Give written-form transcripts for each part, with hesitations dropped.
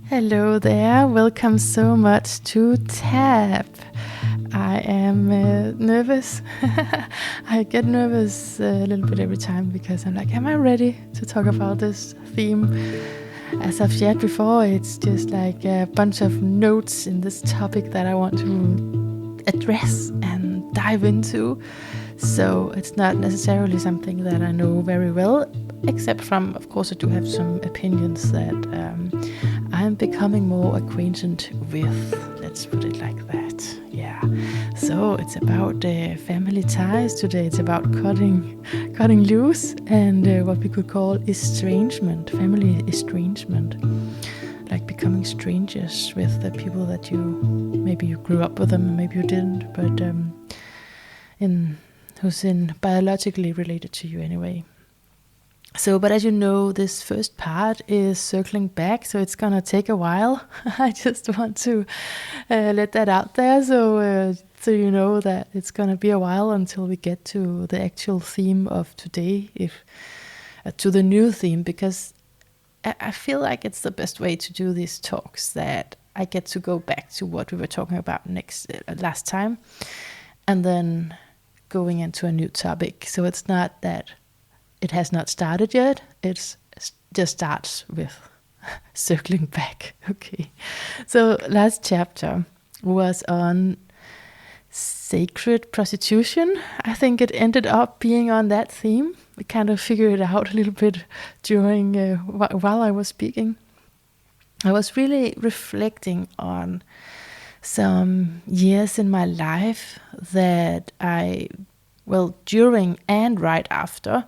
Hello there, welcome so much to TAP. I am nervous. I get nervous a little bit every time because I'm like, am I ready to talk about this theme? As I've shared before, it's just like a bunch of notes in this topic that I want to address and dive into. So it's not necessarily something that I know very well, except from, of course, I do have some opinions that I'm becoming more acquainted with. Let's put it like that. Yeah. So it's about family ties today. It's about cutting loose and what we could call estrangement, family estrangement, like becoming strangers with the people that maybe you grew up with them, maybe you didn't, but who's biologically related to you anyway. So, but as you know, this first part is circling back, so it's gonna take a while. I just want to let that out there, so you know that it's gonna be a while until we get to the actual theme of today, to the new theme, because I feel like it's the best way to do these talks, that I get to go back to what we were talking about last time, and then going into a new topic. So it's not that it has not started yet. It just starts with circling back. Okay. So last chapter was on sacred prostitution. I think it ended up being on that theme. We kind of figured it out a little bit during while I was speaking. I was really reflecting on some years in my life that during and right after,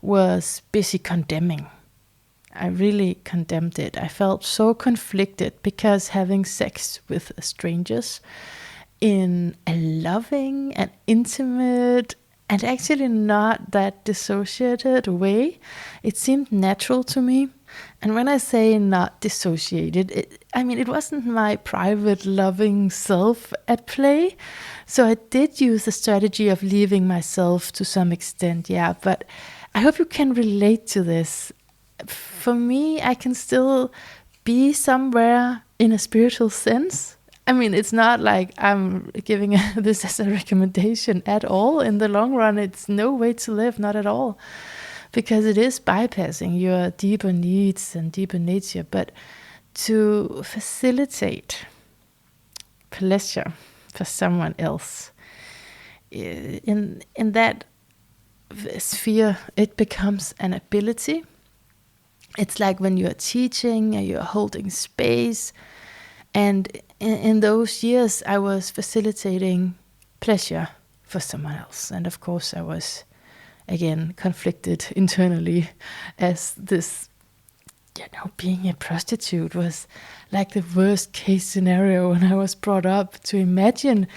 was busy condemning. I really condemned it. I felt so conflicted because having sex with strangers in a loving and intimate and actually not that dissociated way, it seemed natural to me. And when I say not dissociated, it wasn't my private loving self at play. So I did use the strategy of leaving myself to some extent, yeah, but I hope you can relate to this. For me, I can still be somewhere in a spiritual sense. It's not like I'm giving this as a recommendation at all. In the long run, it's no way to live, not at all. Because it is bypassing your deeper needs and deeper nature. But to facilitate pleasure for someone else, in that sphere, it becomes an ability. It's like when you're teaching and you're holding space. And in those years, I was facilitating pleasure for someone else. And of course, I was, again, conflicted internally, as this, being a prostitute was like the worst case scenario when I was brought up to imagine.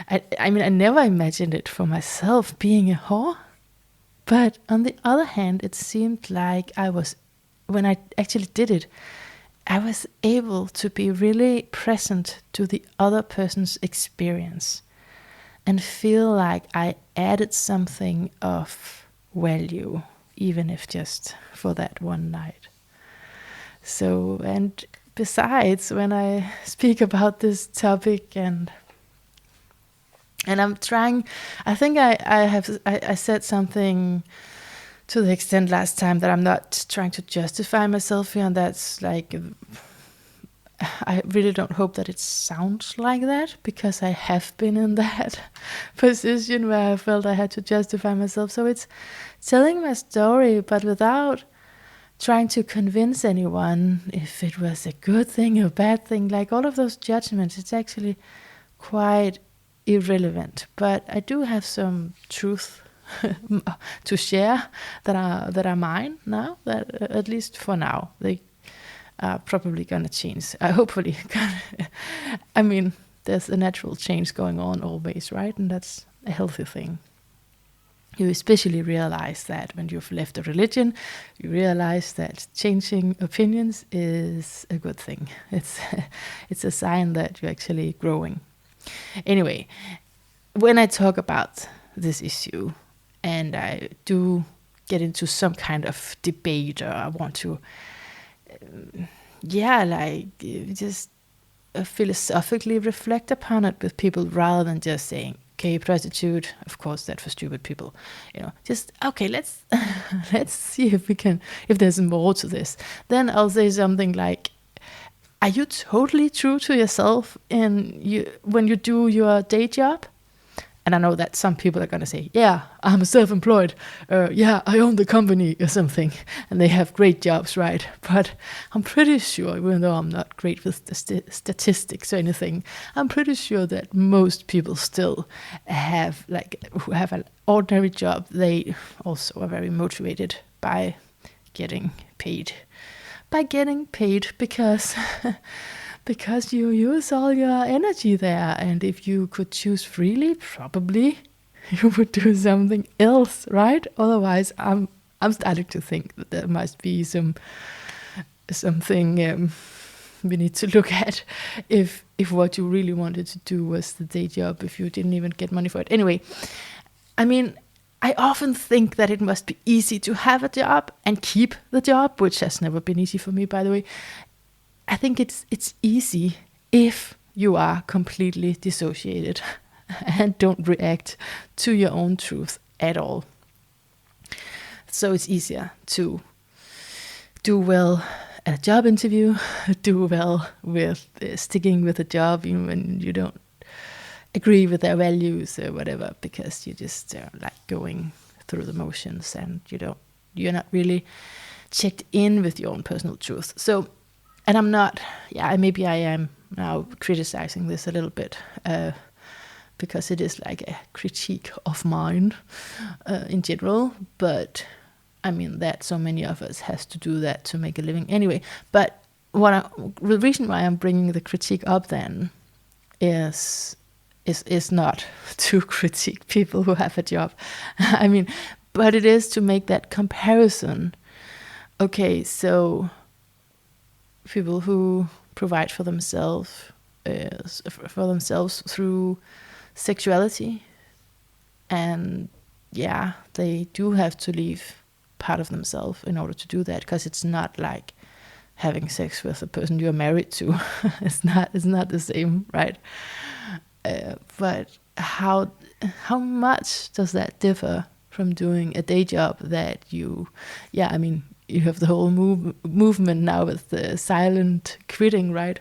I never imagined it for myself, being a whore. But on the other hand, it seemed like when I actually did it, I was able to be really present to the other person's experience and feel like I added something of value, even if just for that one night. So, and besides, when I speak about this topic and I'm trying, I think I said something to the extent last time that I'm not trying to justify myself here, and that's like, I really don't hope that it sounds like that, because I have been in that position where I felt I had to justify myself. So it's telling my story, but without trying to convince anyone if it was a good thing or bad thing, like all of those judgments. It's actually quite irrelevant, but I do have some truth to share that are mine now, that at least for now they are probably gonna change. Hopefully. There's a natural change going on always, right? And that's a healthy thing. You especially realize that when you've left a religion, you realize that changing opinions is a good thing. It's a sign that you're actually growing. Anyway, when I talk about this issue, and I do get into some kind of debate, or I want to just philosophically reflect upon it with people rather than just saying, okay, prostitute, of course that's for stupid people. Just, okay, let's let's see if there's more to this. Then I'll say something like, are you totally true to yourself when you do your day job? And I know that some people are going to say, yeah, I'm self-employed. Yeah, I own the company or something. And they have great jobs, right? But I'm pretty sure, even though I'm not great with the statistics or anything, I'm pretty sure that most people still who have an ordinary job, they also are very motivated by getting paid. Because you use all your energy there, and if you could choose freely, probably you would do something else, right? Otherwise, I'm starting to think that there must be something we need to look at if what you really wanted to do was the day job, if you didn't even get money for it. Anyway, I mean, I often think that it must be easy to have a job and keep the job, which has never been easy for me, by the way. I think it's easy if you are completely dissociated and don't react to your own truth at all. So it's easier to do well at a job interview, do well with sticking with a job even when you don't agree with their values or whatever, because you just going through the motions and you're not really checked in with your own personal truth. So, and I'm not, maybe I am now criticizing this a little bit because it is like a critique of mine in general, but I mean that so many of us has to do that to make a living anyway. But the reason why I'm bringing the critique up then is not to critique people who have a job. I mean, but it is to make that comparison. Okay, so people who provide for themselves through sexuality, and they do have to leave part of themselves in order to do that, because it's not like having sex with a person you're married to. It's not the same, right? But how much does that differ from doing a day job that you have the whole movement now with the silent quitting, right?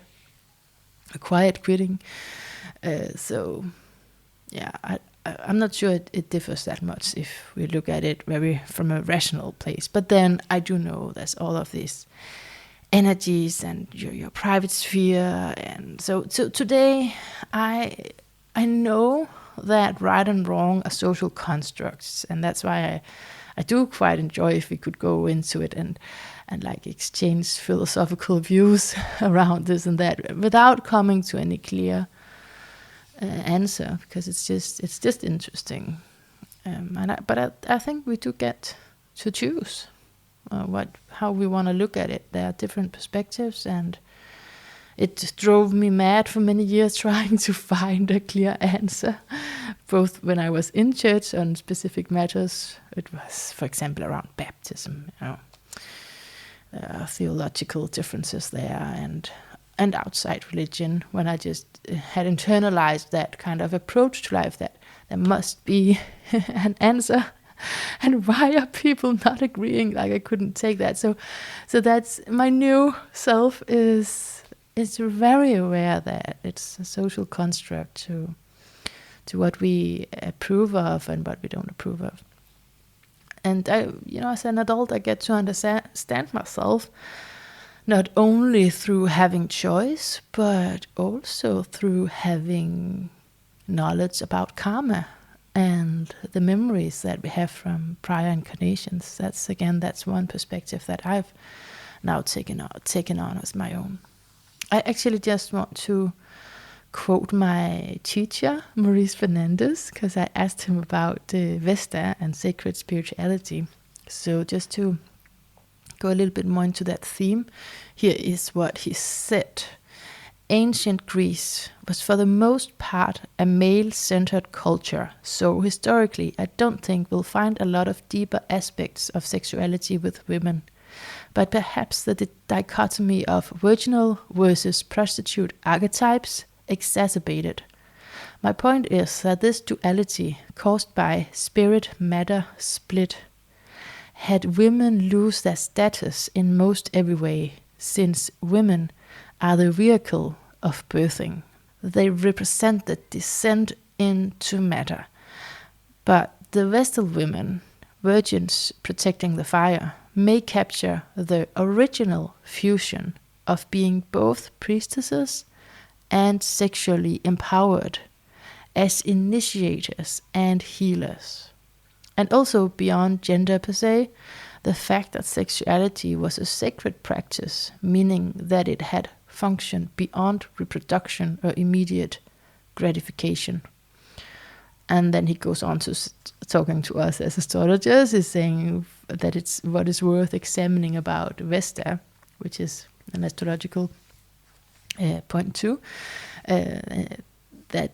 A quiet quitting. I'm not sure it differs that much if we look at it very from a rational place. But then I do know there's all of these energies and your private sphere, and so today I know that right and wrong are social constructs, and that's why I do quite enjoy if we could go into it and like exchange philosophical views around this and that without coming to any clear answer, because it's just interesting. But I think we do get to choose how we want to look at it. There are different perspectives, and it drove me mad for many years trying to find a clear answer, both when I was in church on specific matters. It was, for example, around baptism, theological differences there, and outside religion, when I just had internalized that kind of approach to life, that there must be an answer. And why are people not agreeing? Like, I couldn't take that. So that's my new self is very aware that it's a social construct to what we approve of and what we don't approve of. And as an adult, I get to understand myself not only through having choice, but also through having knowledge about karma and the memories that we have from prior incarnations. That's one perspective that I've now taken on as my own. I actually just want to quote my teacher, Maurice Fernandez, because I asked him about Vesta and sacred spirituality. So just to go a little bit more into that theme, here is what he said. Ancient Greece was for the most part a male-centered culture, so historically I don't think we'll find a lot of deeper aspects of sexuality with women. but perhaps the dichotomy of virginal versus prostitute archetypes exacerbated. My point is that this duality, caused by spirit-matter split, had women lose their status in most every way, since women are the vehicle of birthing. They represent the descent into matter. But the Vestal women, virgins protecting the fire, may capture the original fusion of being both priestesses and sexually empowered as initiators and healers. And also beyond gender per se, the fact that sexuality was a sacred practice, meaning that it had function beyond reproduction or immediate gratification. And then he goes on to talking to us as astrologers, is saying that it's what is worth examining about Vesta, which is an astrological point too, that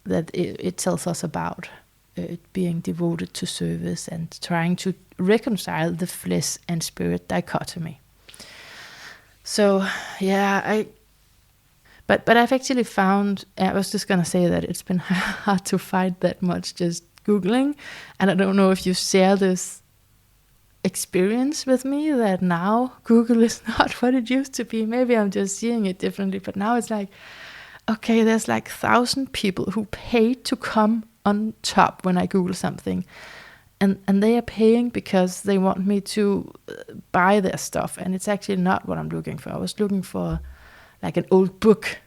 it tells us about it being devoted to service and trying to reconcile the flesh and spirit dichotomy. So yeah, but I've actually found, I was just gonna say that it's been hard to find that much just Googling, and I don't know if you share this experience with me that now Google is not what it used to be. Maybe I'm just seeing it differently, but now it's like, okay, there's like 1,000 people who paid to come on top when I Google something, and they are paying because they want me to buy their stuff, and it's actually not what I'm looking for. I was looking for like an old book,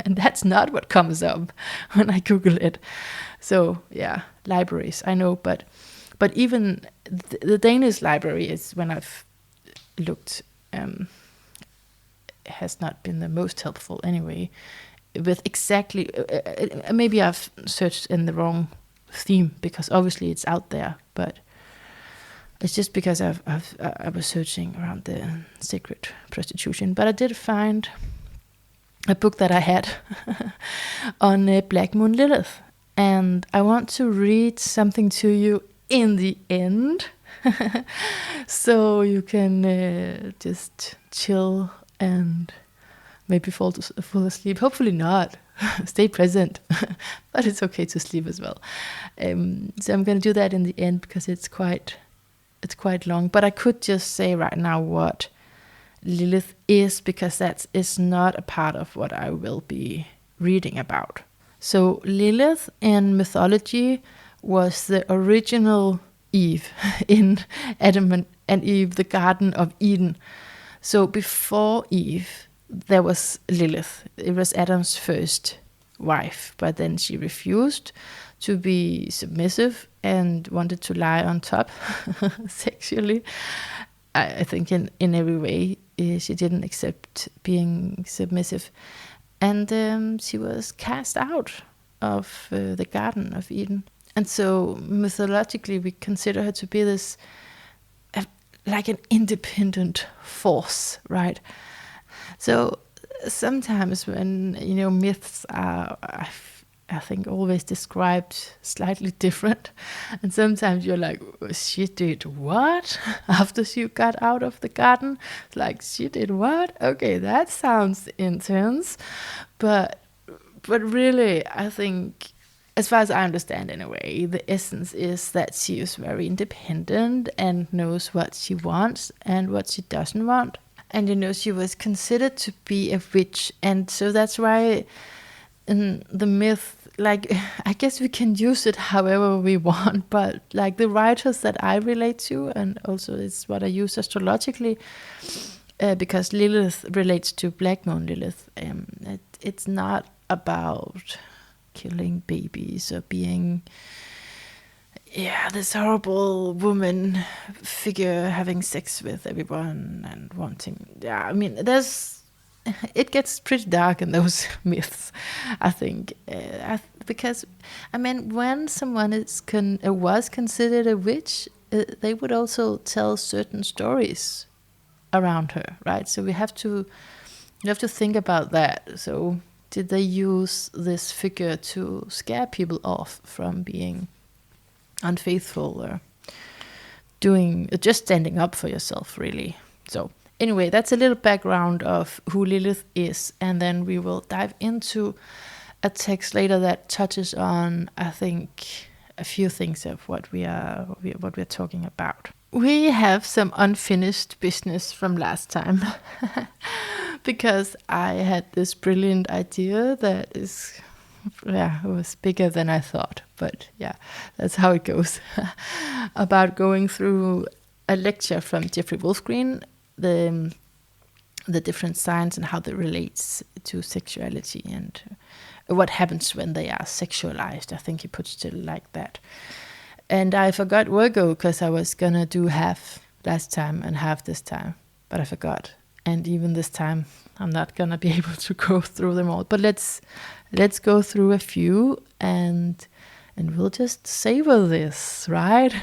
and that's not what comes up when I Google it. So yeah, libraries, I know, but even the Danish library is, when I've looked, has not been the most helpful anyway, with exactly, maybe I've searched in the wrong theme, because obviously it's out there, but it's just because I was searching around the sacred prostitution. But I did find a book that I had on Black Moon Lilith, and I want to read something to you in the end, so you can just chill and maybe fall asleep. Hopefully not. Stay present, but it's okay to sleep as well. So I'm going to do that in the end, because it's quite long. But I could just say right now what Lilith is, because that is not a part of what I will be reading about. So Lilith in mythology was the original Eve in Adam and Eve, the Garden of Eden. So before Eve, there was Lilith. It was Adam's first wife, but then she refused to be submissive and wanted to lie on top sexually. I think in every way she didn't accept being submissive, and she was cast out of the Garden of Eden. And so mythologically we consider her to be this like an independent force, right? So sometimes when, myths are, I think, always described slightly different, and sometimes you're like, she did what? After she got out of the garden? Like, she did what? Okay, that sounds intense. But really, I think, as far as I understand anyway, the essence is that she is very independent and knows what she wants and what she doesn't want. And she was considered to be a witch, and so that's why in the myth, like, I guess we can use it however we want, but like the writers that I relate to, and also it's what I use astrologically, because Lilith relates to Black Moon Lilith. It's not about killing babies or being this horrible woman figure having sex with everyone and wanting. Yeah, I mean, it gets pretty dark in those myths, I think, because I mean, when someone was considered a witch, they would also tell certain stories around her, right? So you have to think about that. So did they use this figure to scare people off from being unfaithful, or just standing up for yourself, really. So anyway, that's a little background of who Lilith is, and then we will dive into a text later that touches on, I think, a few things of what we're talking about. We have some unfinished business from last time because I had this brilliant idea that it was bigger than I thought, but yeah, that's how it goes. About going through a lecture from Jeffrey Wolfgreens, the different signs and how that relates to sexuality and what happens when they are sexualized. I think he puts it like that. And I forgot Virgo because I was gonna do half last time and half this time, but I forgot. And even this time, I'm not gonna be able to go through them all. But let's go through a few and we'll just savor this, right?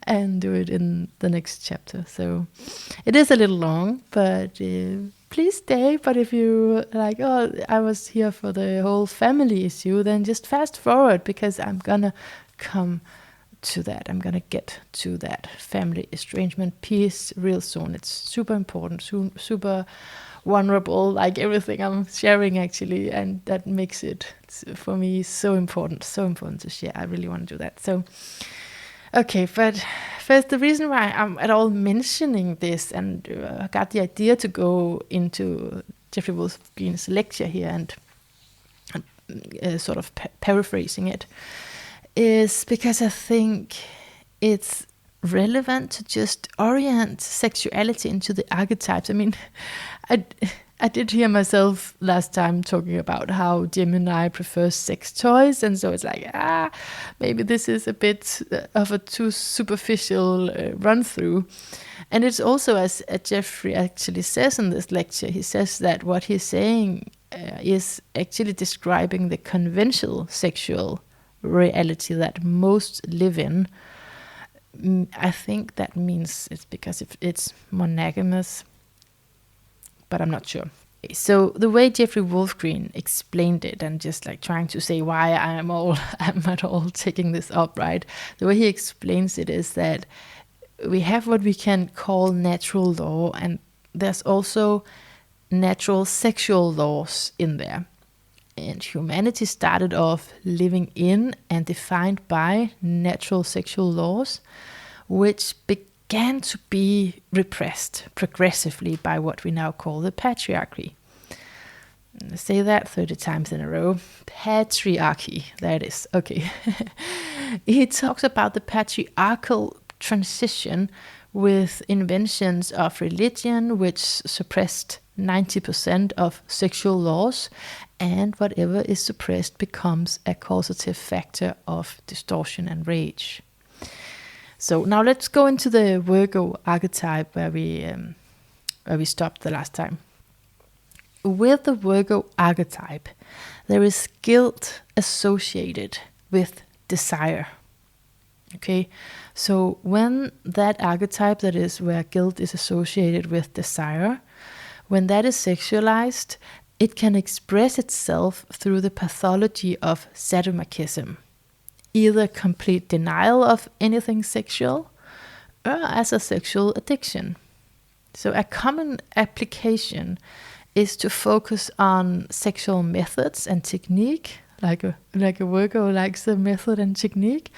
And do it in the next chapter. So it is a little long, but please stay. But if you like, oh, I was here for the whole family issue, then just fast forward because I'm gonna come to that. I'm gonna get to that family estrangement piece real soon. It's super important, super vulnerable, like everything I'm sharing actually, and that makes it for me so important to share. I really want to do that. So okay, but first, the reason why I'm at all mentioning this and I got the idea to go into Jeffrey Wolfgreens' lecture here and sort of paraphrasing it is because I think it's relevant to just orient sexuality into the archetypes. I mean, I did hear myself last time talking about how Gemini prefers sex toys, and so it's like, maybe this is a bit of a too superficial run through. And it's also, as Jeffrey actually says in this lecture, he says that what he's saying is actually describing the conventional sexual reality that most live in. I think that means it's because it's monogamous, but I'm not sure. So the way Jeffrey Wolfgreens explained it, and just like trying to say why I'm at all taking this up, right? The way he explains it is that we have what we can call natural law, and there's also natural sexual laws in there. And humanity started off living in and defined by natural sexual laws, which began to be repressed progressively by what we now call the patriarchy. I say that 30 times in a row. Patriarchy, there it is. Okay. He talks about the patriarchal transition with inventions of religion, which suppressed 90% of sexual laws, and whatever is suppressed becomes a causative factor of distortion and rage. So now let's go into the Virgo archetype where we stopped the last time. With the Virgo archetype, there is guilt associated with desire. Okay, so when that archetype, that is where guilt is associated with desire, when that is sexualized, it can express itself through the pathology of sadomasochism, either complete denial of anything sexual or as a sexual addiction. So a common application is to focus on sexual methods and technique, like a Virgo likes the method and technique,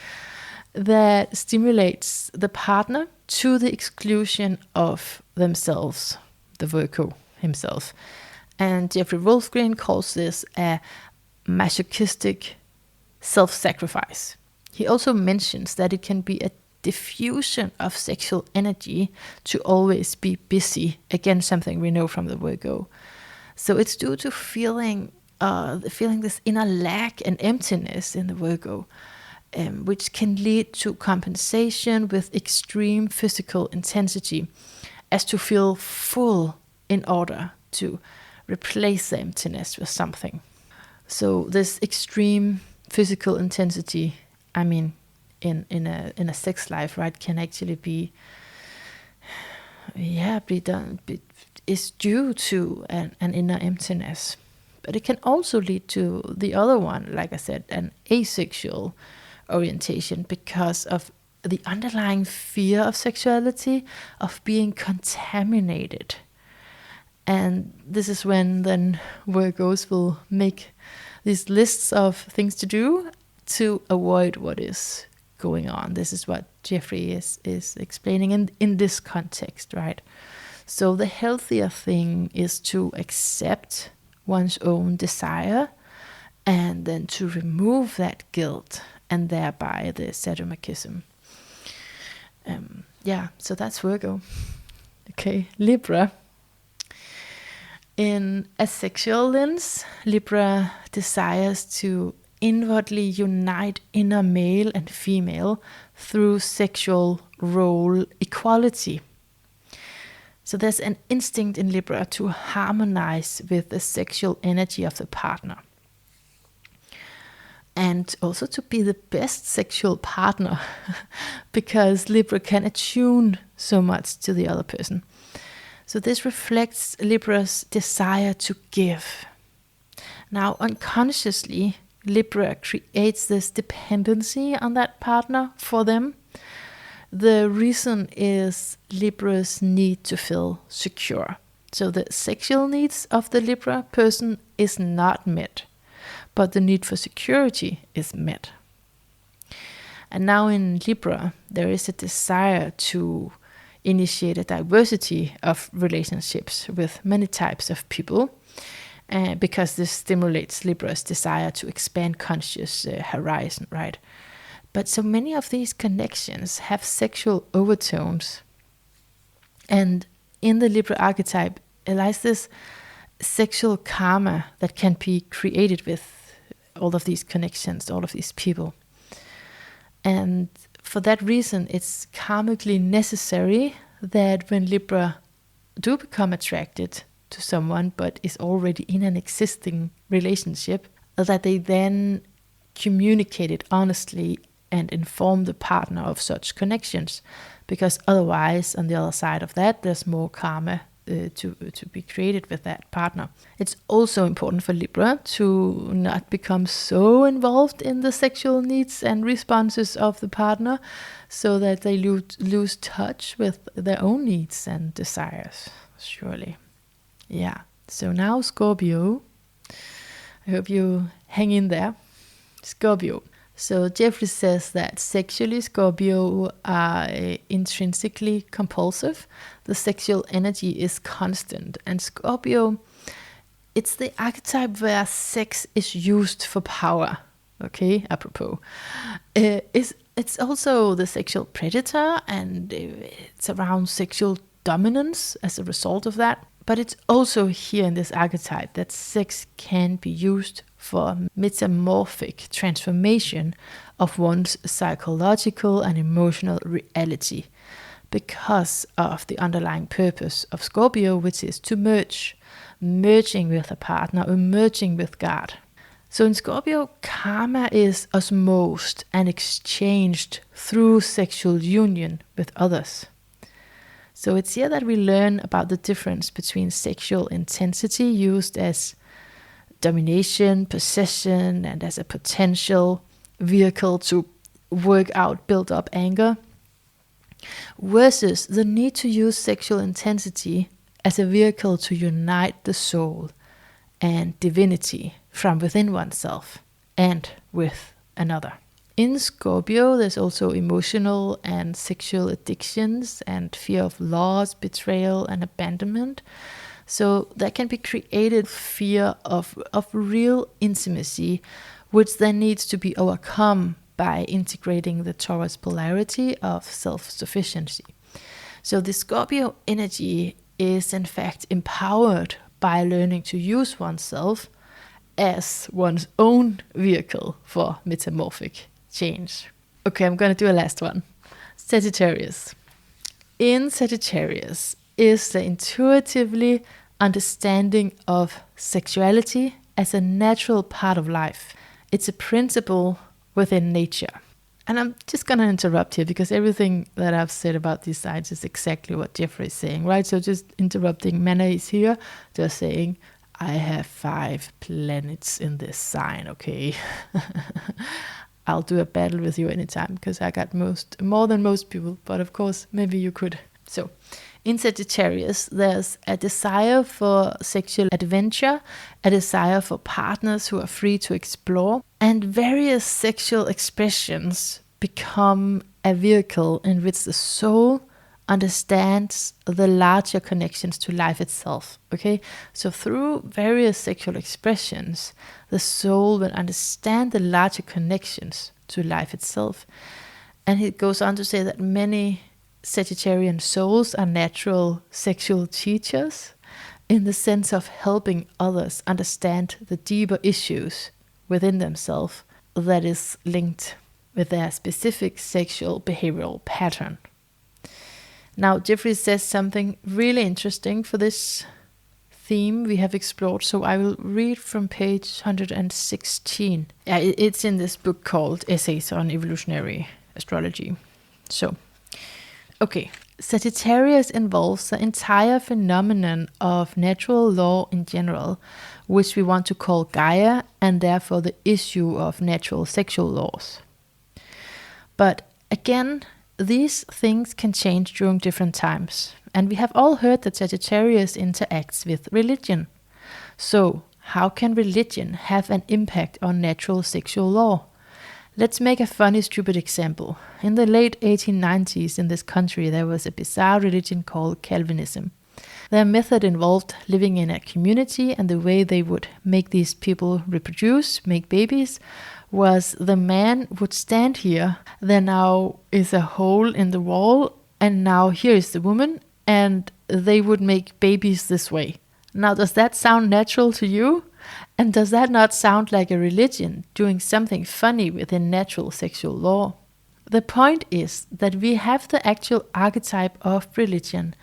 that stimulates the partner to the exclusion of themselves, the Virgo himself. And Jeffrey Wolfgreens calls this a masochistic self-sacrifice. He also mentions that it can be a diffusion of sexual energy to always be busy, again something we know from the Virgo. So it's due to feeling this inner lack and emptiness in the Virgo, which can lead to compensation with extreme physical intensity, as to feel full in order to replace the emptiness with something. So this extreme physical intensity, I mean, in a sex life, right, can actually be is due to an inner emptiness. But it can also lead to the other one, like I said, an asexual orientation, because of the underlying fear of sexuality, of being contaminated. And this is when then Virgos will make these lists of things to do to avoid what is going on. This is what Jeffrey is explaining in this context, right? So the healthier thing is to accept one's own desire and then to remove that guilt and thereby the sadomasochism. So that's Virgo. Okay, Libra. In a sexual lens, Libra desires to inwardly unite inner male and female through sexual role equality. So there's an instinct in Libra to harmonize with the sexual energy of the partner. And also to be the best sexual partner, because Libra can attune so much to the other person. So this reflects Libra's desire to give. Now, unconsciously, Libra creates this dependency on that partner for them. The reason is Libra's need to feel secure. So the sexual needs of the Libra person is not met, but the need for security is met. And now in Libra, there is a desire to initiate a diversity of relationships with many types of people, because this stimulates Libra's desire to expand conscious horizon, right? But so many of these connections have sexual overtones. And in the Libra archetype lies this sexual karma that can be created with all of these connections, all of these people. And for that reason, it's karmically necessary that when Libra do become attracted to someone but is already in an existing relationship, that they then communicate it honestly and inform the partner of such connections, because otherwise on the other side of that there's more karma to be created with that partner. It's also important for Libra to not become so involved in the sexual needs and responses of the partner so that they lose touch with their own needs and desires, surely. Yeah, so now Scorpio. I hope you hang in there. Scorpio. So Jeffrey says that sexually Scorpio are intrinsically compulsive. The sexual energy is constant. And Scorpio, it's the archetype where sex is used for power. Okay, apropos. It's also the sexual predator, and it's around sexual dominance as a result of that. But it's also here in this archetype that sex can be used for metamorphic transformation of one's psychological and emotional reality, because of the underlying purpose of Scorpio, which is to merging with a partner or merging with God. So in Scorpio, karma is osmosed and exchanged through sexual union with others. So it's here that we learn about the difference between sexual intensity used as domination, possession, and as a potential vehicle to work out built-up anger, versus the need to use sexual intensity as a vehicle to unite the soul and divinity from within oneself and with another. In Scorpio, there's also emotional and sexual addictions and fear of loss, betrayal, and abandonment. So that can be created fear of real intimacy, which then needs to be overcome by integrating the Taurus polarity of self-sufficiency. So the Scorpio energy is in fact empowered by learning to use oneself as one's own vehicle for metamorphic change. Okay, I'm going to do a last one. Sagittarius. In Sagittarius is the intuitively understanding of sexuality as a natural part of life. It's a principle within nature. And I'm just going to interrupt here because everything that I've said about these signs is exactly what Jeffrey is saying, right? So just interrupting. Mana is here, just saying, I have 5 planets in this sign, okay? I'll do a battle with you anytime, because I got more than most people, but of course maybe you could. So in Sagittarius, there's a desire for sexual adventure, a desire for partners who are free to explore, and various sexual expressions become a vehicle in which the soul understands the larger connections to life itself. Okay, so through various sexual expressions, the soul will understand the larger connections to life itself. And it goes on to say that many Sagittarian souls are natural sexual teachers, in the sense of helping others understand the deeper issues within themselves that is linked with their specific sexual behavioral pattern. Now, Jeffrey says something really interesting for this theme we have explored, so I will read from page 116. It's in this book called Essays on Evolutionary Astrology. So, okay, Sagittarius involves the entire phenomenon of natural law in general, which we want to call Gaia, and therefore the issue of natural sexual laws. But again, these things can change during different times, and we have all heard that Sagittarius interacts with religion. So, how can religion have an impact on natural sexual law? Let's make a funny, stupid example. In the late 1890s in this country, there was a bizarre religion called Calvinism. Their method involved living in a community, and the way they would make these people reproduce, make babies, was the man would stand here, there now is a hole in the wall, and now here is the woman, and they would make babies this way. Now, does that sound natural to you? And does that not sound like a religion doing something funny within natural sexual law? The point is that we have the actual archetype of religion,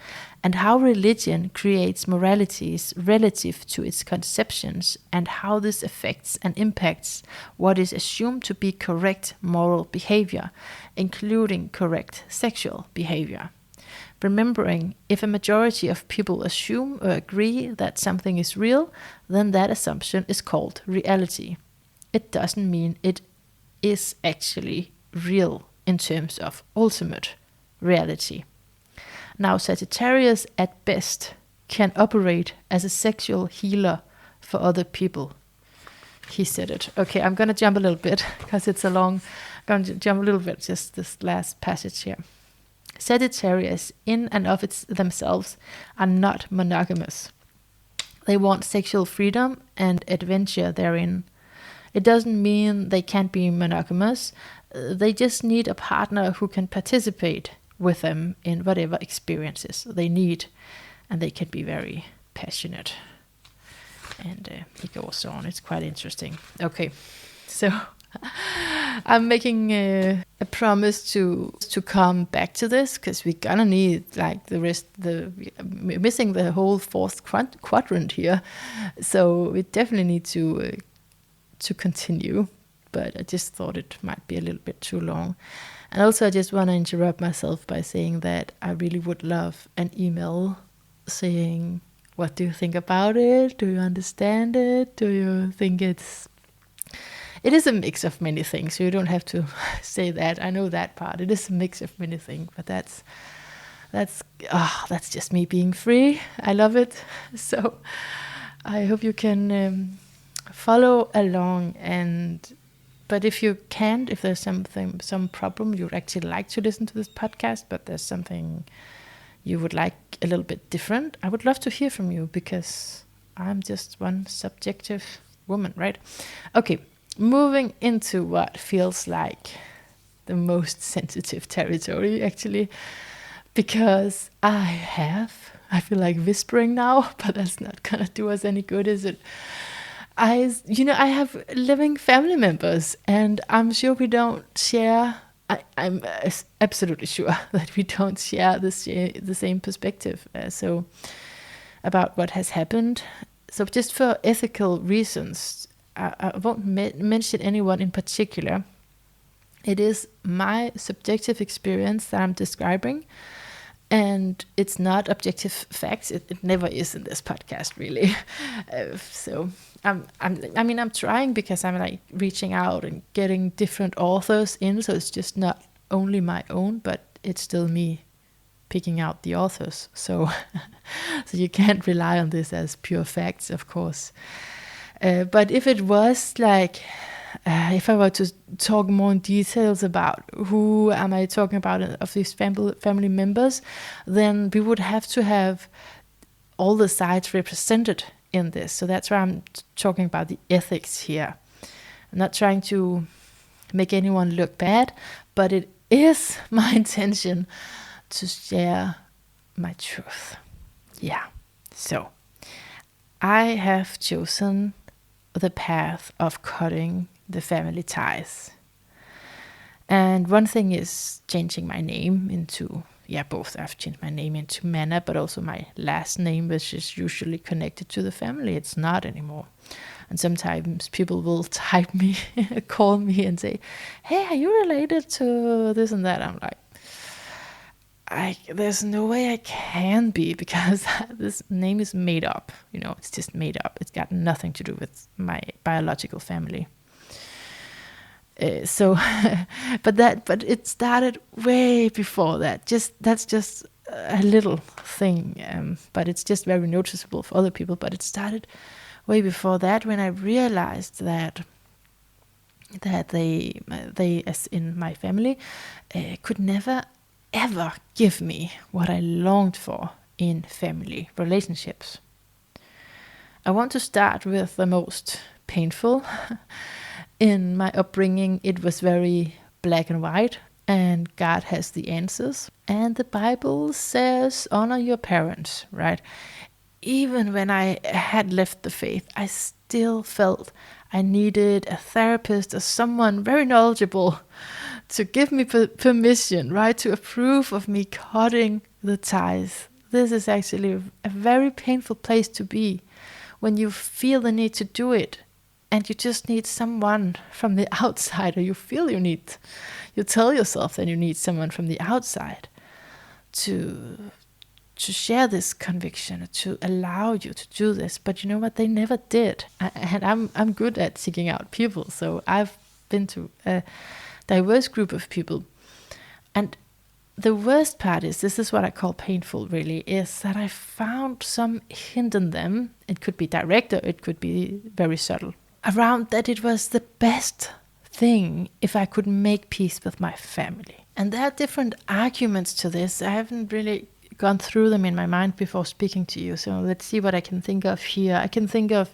and how religion creates moralities relative to its conceptions, and how this affects and impacts what is assumed to be correct moral behavior, including correct sexual behavior. Remembering, if a majority of people assume or agree that something is real, then that assumption is called reality. It doesn't mean it is actually real in terms of ultimate reality. Now, Sagittarius at best can operate as a sexual healer for other people. He said it. Okay, I'm going to jump a little bit because it's a long. I'm going to jump a little bit, just this last passage here. Sagittarius, in and of themselves, are not monogamous. They want sexual freedom and adventure therein. It doesn't mean they can't be monogamous. They just need a partner who can participate with them in whatever experiences they need. And they can be very passionate. And he goes on. It's quite interesting. Okay, so I'm making a promise to come back to this, because we're gonna need like the rest. We're missing the whole fourth quadrant here, so we definitely need to continue. But I just thought it might be a little bit too long. And also, I just want to interrupt myself by saying that I really would love an email saying, what do you think about it? Do you understand it? Do you think it is a mix of many things, so you don't have to say that. I know that part. It is a mix of many things, but that's just me being free. I love it. So I hope you can follow along. But if you can't, if there's some problem, you'd actually like to listen to this podcast, but there's something you would like a little bit different, I would love to hear from you, because I'm just one subjective woman, right? Okay. Moving into what feels like the most sensitive territory, actually, because I feel like whispering now, but that's not gonna do us any good, is it? I have living family members, and I'm sure we don't share. I'm absolutely sure that we don't share the same perspective. So about what has happened. So just for ethical reasons, I won't mention anyone in particular. It is my subjective experience that I'm describing, And it's not objective facts. It never is in this podcast, really. So I'm trying, because I'm like reaching out and getting different authors in. So it's just not only my own, but it's still me picking out the authors. So so you can't rely on this as pure facts, of course. But if it was like, if I were to talk more in details about who am I talking about of these family members, then we would have to have all the sides represented in this. So that's why I'm talking about the ethics here. I'm not trying to make anyone look bad, but it is my intention to share my truth. Yeah. So I have chosen the path of cutting the family ties. And one thing is changing my name into, both. I've changed my name into Manna, but also my last name, which is usually connected to the family. It's not anymore. And sometimes people will type me, call me and say, hey, are you related to this and that? I'm like, there's no way I can be, because this name is made up. It's just made up. It's got nothing to do with my biological family. But it started way before that. That's just a little thing, but it's just very noticeable for other people. But it started way before that, when I realized that they, as in my family, could never ever give me what I longed for in family relationships. I want to start with the most painful. In my upbringing, it was very black and white, and God has the answers. And the Bible says, honor your parents, right? Even when I had left the faith, I still felt I needed a therapist or someone very knowledgeable to give me permission, right, to approve of me cutting the ties. This is actually a very painful place to be, when you feel the need to do it, and you just need someone from the outside, or you tell yourself that you need someone from the outside to share this conviction, to allow you to do this. But you know what? They never did. And I'm good at seeking out people, so I've been to a diverse group of people. And the worst part is, this is what I call painful, really, is that I found some hint in them. It could be direct, or it could be very subtle, around that it was the best thing if I could make peace with my family. And there are different arguments to this. I haven't really gone through them in my mind before speaking to you. So let's see what I can think of here. I can think of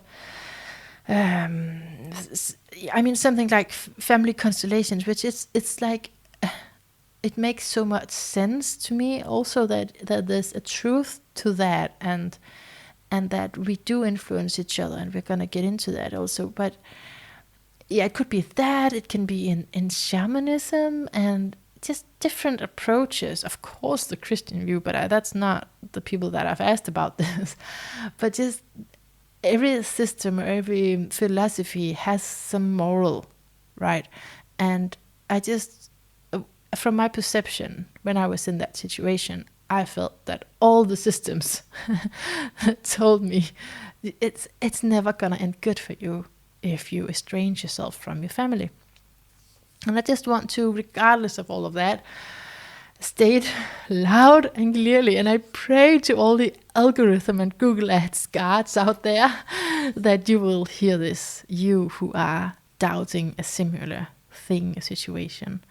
something like family constellations, which it's like, it makes so much sense to me also that there's a truth to that, and that we do influence each other, and we're going to get into that also. But yeah, it could be that, it can be in shamanism, and just different approaches. Of course the Christian view, but that's not the people that I've asked about this. But just every system or every philosophy has some moral, right? And I just, from my perception, when I was in that situation, I felt that all the systems told me it's never gonna end good for you if you estrange yourself from your family. And I just want to, regardless of all of that, state loud and clearly, and I pray to all the algorithm and Google Ads gods out there that you will hear this, you who are doubting a similar thing, a situation.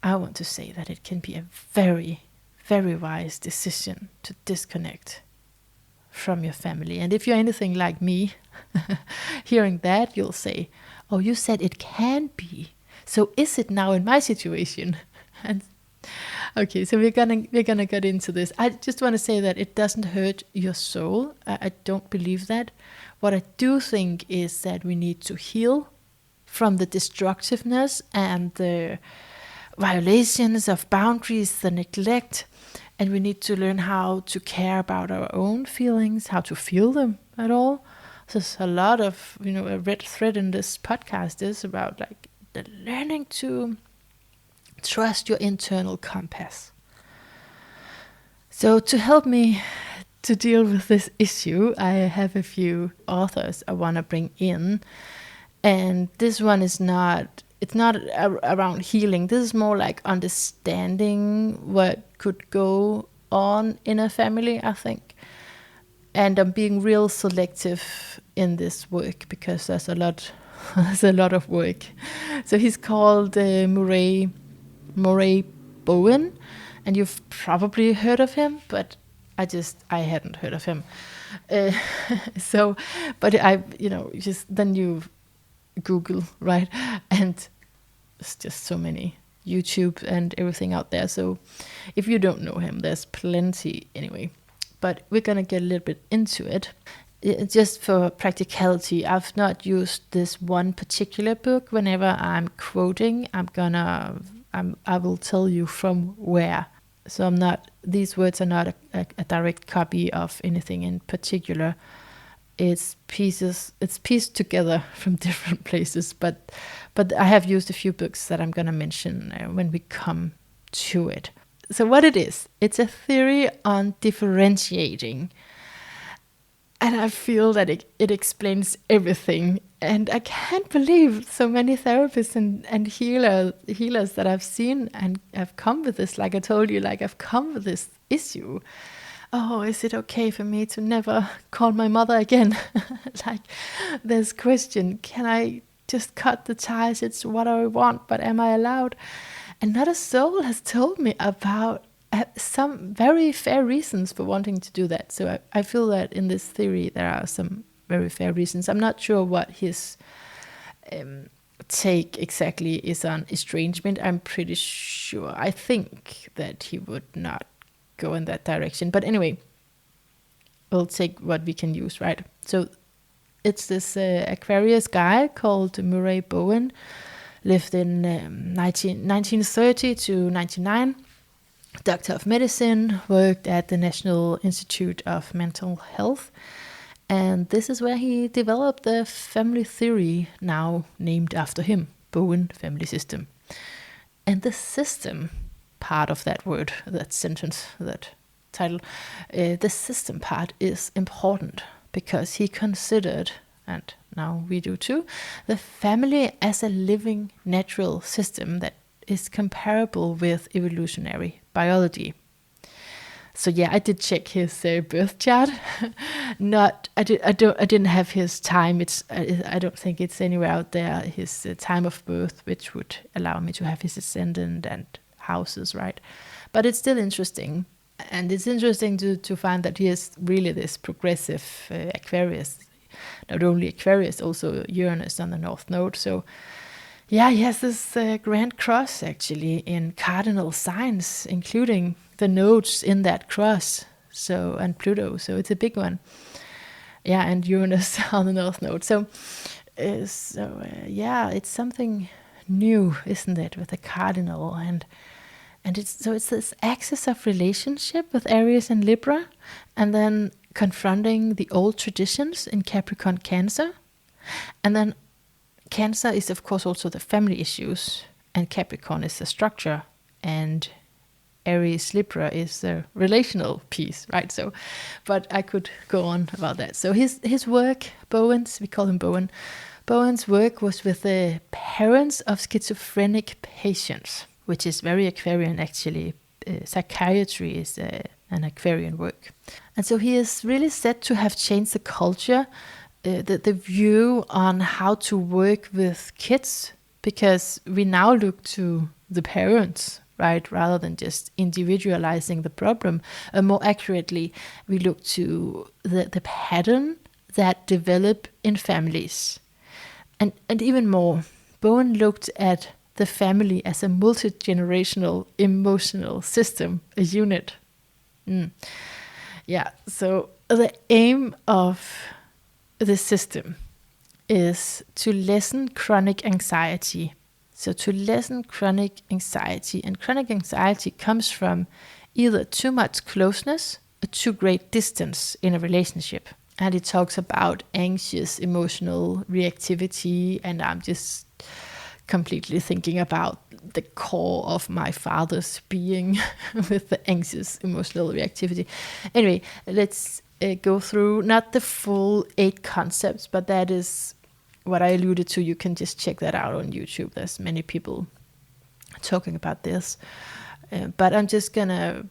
I want to say that it can be a very, very wise decision to disconnect from your family. And if you're anything like me, hearing that, you'll say, oh, you said it can be. So is it now in my situation? And okay, so we're gonna get into this. I just want to say that it doesn't hurt your soul. I don't believe that. What I do think is that we need to heal from the destructiveness and the violations of boundaries, the neglect, and we need to learn how to care about our own feelings, how to feel them at all. So there's a lot of, a red thread in this podcast is about like the learning to trust your internal compass. So to help me to deal with this issue, I have a few authors I want to bring in. And this one is not, it's not around healing. This is more like understanding what could go on in a family, I think. And I'm being real selective in this work because there's a lot of work. So he's called Murray Bowen, and you've probably heard of him, but I hadn't heard of him. But just then you Google, right? And it's just so many YouTube and everything out there. So if you don't know him, there's plenty anyway. But we're going to get a little bit into it. Just for practicality, I've not used this one particular book. Whenever I'm quoting, I will tell you from where. So these words are not a direct copy of anything in particular. It's pieced together from different places, but I have used a few books that I'm going to mention when we come to it. So what it is, it's a theory on differentiating. And I feel that it explains everything. And I can't believe so many therapists and healers that I've seen and have come with this, like I told you, like I've come with this issue. Oh, is it okay for me to never call my mother again? Like this question, can I just cut the ties? It's what I want, but am I allowed? And not a soul has told me about some very fair reasons for wanting to do that. So I feel that in this theory there are some very fair reasons. I'm not sure what his take exactly is on estrangement. I'm pretty sure. I think that he would not go in that direction. But anyway, we'll take what we can use, right? So it's this Aquarius guy called Murray Bowen, lived in 1930 to 99, doctor of medicine, worked at the National Institute of Mental Health. And this is where he developed the family theory, now named after him, Bowen family system. And the system part of that word, that sentence, that title, the system part is important because he considered, and now we do too, the family as a living natural system that is comparable with evolutionary biology. So yeah, I did check his birth chart. I didn't have his time. I don't think it's anywhere out there. His time of birth, which would allow me to have his ascendant and houses, right? But it's still interesting, and it's interesting to find that he is really this progressive Aquarius. Not only Aquarius, also Uranus on the North Node. So yeah, he has this grand cross actually in cardinal signs, including the nodes in that cross. So, and Pluto, so it's a big one. Yeah, and Uranus on the North Node. So yeah, it's something new, isn't it, with the cardinal, and it's this axis of relationship with Aries and Libra, and then confronting the old traditions in Capricorn, Cancer, and then Cancer is of course also the family issues, and Capricorn is the structure, and Aries Libra is the relational piece, right? So, but I could go on about that. So his work, Bowens, we call him Bowen. Bowen's work was with the parents of schizophrenic patients, which is very Aquarian actually. Psychiatry is an Aquarian work. And so he is really said to have changed the culture, the view on how to work with kids, because we now look to the parents, right, rather than just individualizing the problem. More accurately, we look to the pattern that develop in families. And even more, Bowen looked at the family as a multi-generational emotional system, a unit. Yeah, so the aim of the system is to lessen chronic anxiety. So to lessen chronic anxiety, and chronic anxiety comes from either too much closeness or too great distance in a relationship. And it talks about anxious emotional reactivity, and I'm just completely thinking about the core of my father's being with the anxious emotional reactivity. Anyway, let's go through not the full 8 concepts, but that is what I alluded to. You can just check that out on YouTube. There's many people talking about this. But I'm just gonna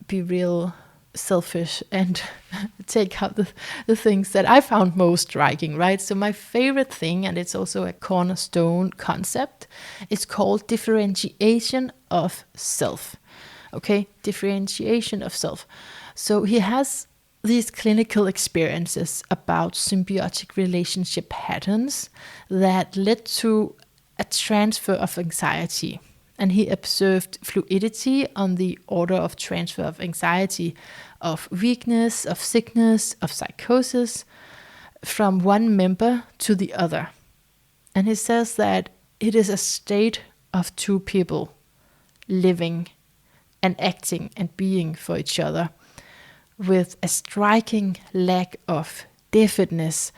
be real selfish and take out the things that I found most striking, right? So my favorite thing, and it's also a cornerstone concept, is called differentiation of self. Okay, differentiation of self. So he has these clinical experiences about symbiotic relationship patterns that led to a transfer of anxiety. And he observed fluidity on the order of transfer of anxiety, of weakness, of sickness, of psychosis, from one member to the other. And he says that it is a state of 2 people living and acting and being for each other, with a striking lack of definiteness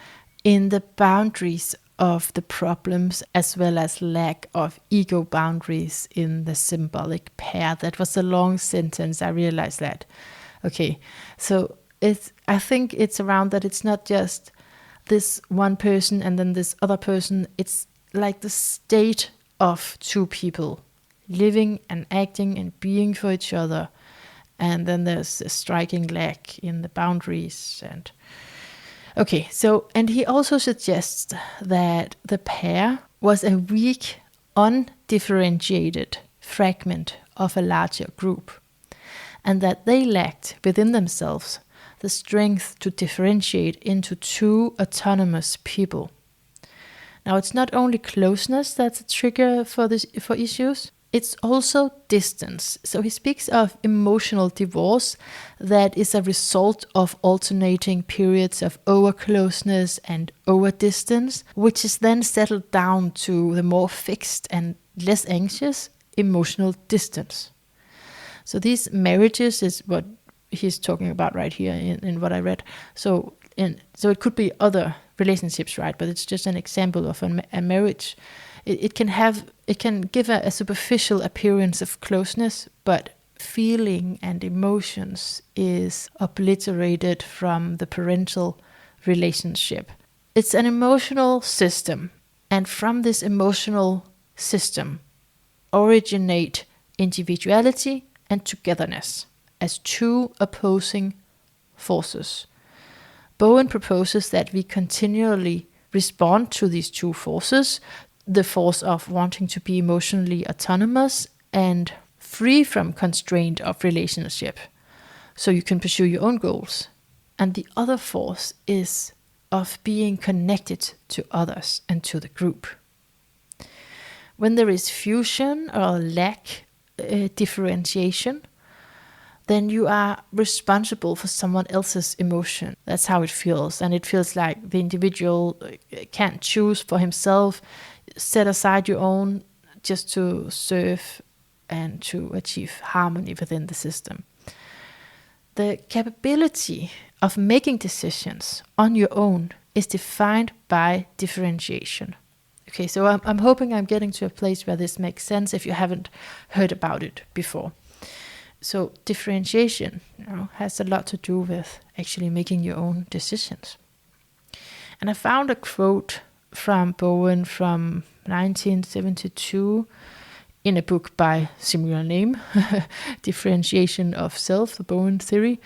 in the boundaries of the problems, as well as lack of ego boundaries in the symbolic pair. That was a long sentence. I realized that. Okay, so I think it's around that it's not just this one person and then this other person. It's like the state of 2 people living and acting and being for each other. And then there's a striking lack in the boundaries. And okay, so, and he also suggests that the pair was a weak, undifferentiated fragment of a larger group, and that they lacked within themselves the strength to differentiate into 2 autonomous people. Now, it's not only closeness that's a trigger for issues, it's also distance. So he speaks of emotional divorce that is a result of alternating periods of over-closeness and over-distance, which is then settled down to the more fixed and less anxious emotional distance. So these marriages is what he's talking about right here in what I read. So it could be other relationships, right? But it's just an example of a marriage. It can give a superficial appearance of closeness, but feeling and emotions is obliterated from the parental relationship. It's an emotional system, and from this emotional system originate individuality and togetherness as 2 opposing forces. Bowen proposes that we continually respond to these 2 forces, the force of wanting to be emotionally autonomous and free from constraint of relationship, so you can pursue your own goals. And the other force is of being connected to others and to the group. When there is fusion or lack differentiation, then you are responsible for someone else's emotion. That's how it feels. And it feels like the individual can't choose for himself, set aside your own just to serve and to achieve harmony within the system. The capability of making decisions on your own is defined by differentiation. Okay, so I'm hoping I'm getting to a place where this makes sense if you haven't heard about it before. So differentiation, has a lot to do with actually making your own decisions. And I found a quote from Bowen from 1972 in a book by similar name, Differentiation of Self, the Bowen Theory.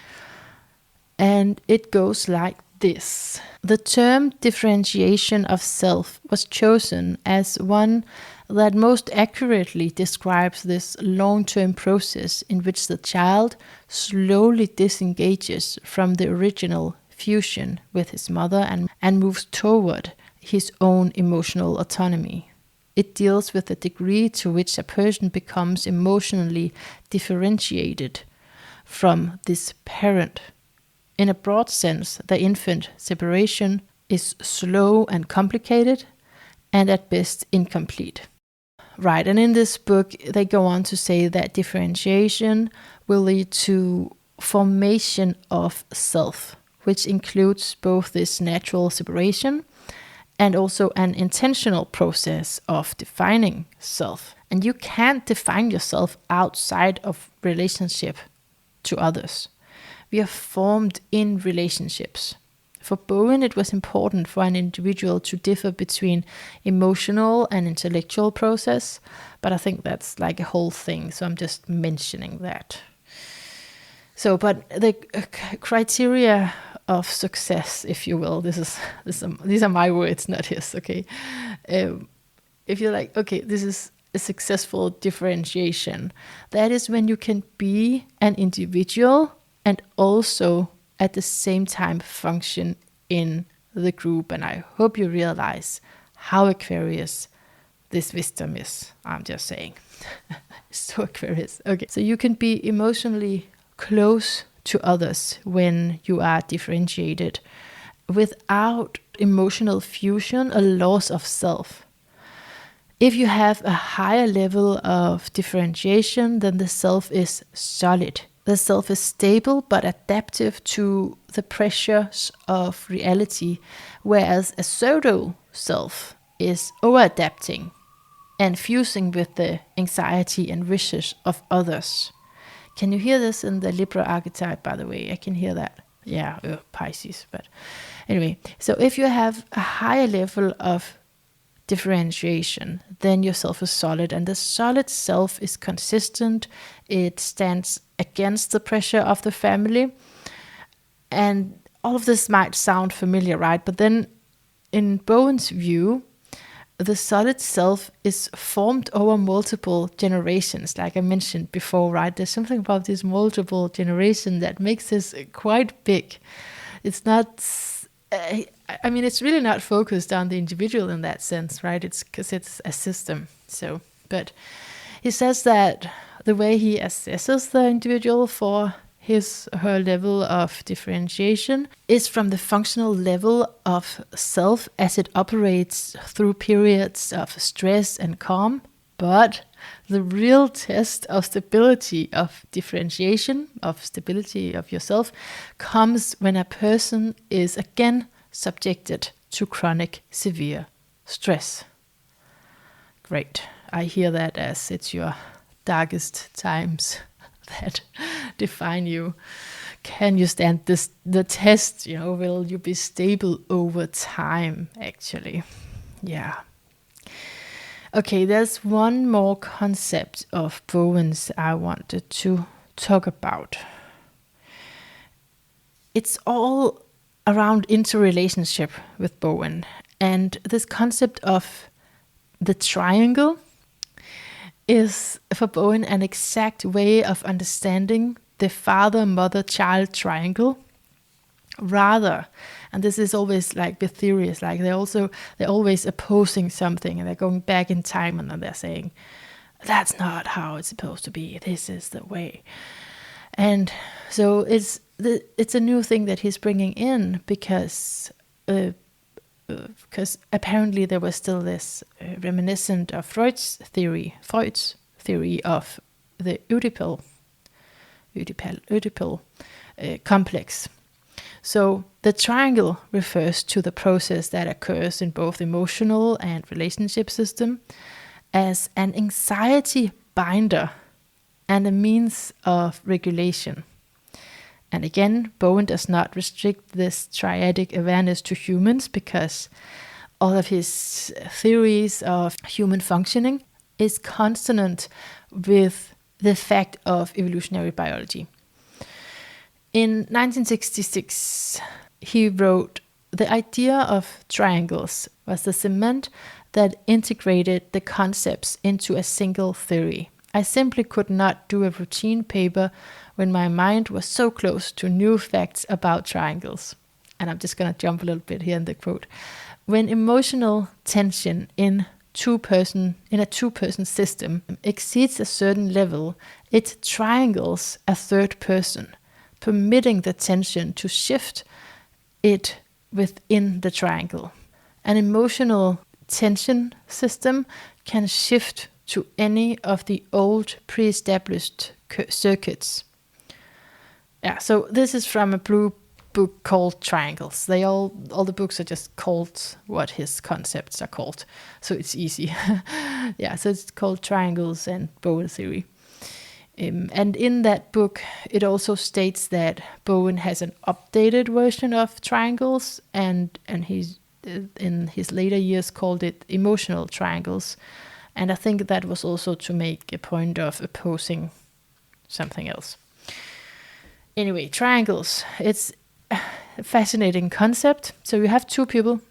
And it goes like this. The term differentiation of self was chosen as one that most accurately describes this long-term process in which the child slowly disengages from the original fusion with his mother and moves toward his own emotional autonomy. It deals with the degree to which a person becomes emotionally differentiated from this parent. In a broad sense, the infant separation is slow and complicated, and at best incomplete. Right, and in this book, they go on to say that differentiation will lead to formation of self, which includes both this natural separation and also an intentional process of defining self. And you can't define yourself outside of relationship to others. We are formed in relationships. For Bowen, it was important for an individual to differ between emotional and intellectual process, but I think that's like a whole thing, so I'm just mentioning that. So, but the criteria of success, if you will, these are my words, not his, okay? If you're like, okay, this is a successful differentiation, that is when you can be an individual and also at the same time function in the group. And I hope you realize how Aquarius this wisdom is. I'm just saying. So Aquarius. Okay. So you can be emotionally close to others when you are differentiated without emotional fusion, a loss of self. If you have a higher level of differentiation, then the self is solid. The self is stable but adaptive to the pressures of reality, whereas a pseudo self is over-adapting and fusing with the anxiety and wishes of others. Can you hear this in the Libra archetype, by the way? I can hear that. Yeah, Pisces. But anyway, so if you have a higher level of differentiation, then your self is solid, and the solid self is consistent. It stands against the pressure of the family, and all of this might sound familiar, right? But then in Bowen's view, the solid self is formed over multiple generations, like I mentioned before, right? There's something about this multiple generation that makes this quite big. It's not, I mean, it's really not focused on the individual in that sense, right? It's because it's a system. So, but he says that the way he assesses the individual for his or her level of differentiation is from the functional level of self as it operates through periods of stress and calm. But the real test of stability of differentiation, of stability of yourself, comes when a person is again subjected to chronic severe stress. Great. I hear that as it's your darkest times that define you. Can you stand the test? Will you be stable over time, actually? Yeah. Okay, there's one more concept of Bowens I wanted to talk about. It's all around interrelationship with Bowen, and this concept of the triangle is for Bowen an exact way of understanding the father-mother-child triangle. Rather, and this is always like with theories, like they're always opposing something, and they're going back in time, and then they're saying, that's not how it's supposed to be, this is the way. And so it's a new thing that he's bringing in because apparently there was still this reminiscent of Freud's theory of the Oedipal complex. So the triangle refers to the process that occurs in both emotional and relationship system as an anxiety binder and a means of regulation. And again, Bowen does not restrict this triadic awareness to humans because all of his theories of human functioning is consonant with the fact of evolutionary biology. In 1966, he wrote, "The idea of triangles was the cement that integrated the concepts into a single theory. I simply could not do a routine paper when my mind was so close to new facts about triangles." And I'm just going to jump a little bit here in the quote. When emotional tension in a two-person system exceeds a certain level, it triangles a third person, permitting the tension to shift it within the triangle. An emotional tension system can shift to any of the old pre-established circuits. Yeah, so this is from a book called Triangles. They all the books are just called what his concepts are called, so it's easy. Yeah, so it's called Triangles and Bowen Theory. And in that book, it also states that Bowen has an updated version of triangles, and he's in his later years called it emotional triangles. And I think that was also to make a point of opposing something else. Anyway, triangles. It's a fascinating concept. So you have two people.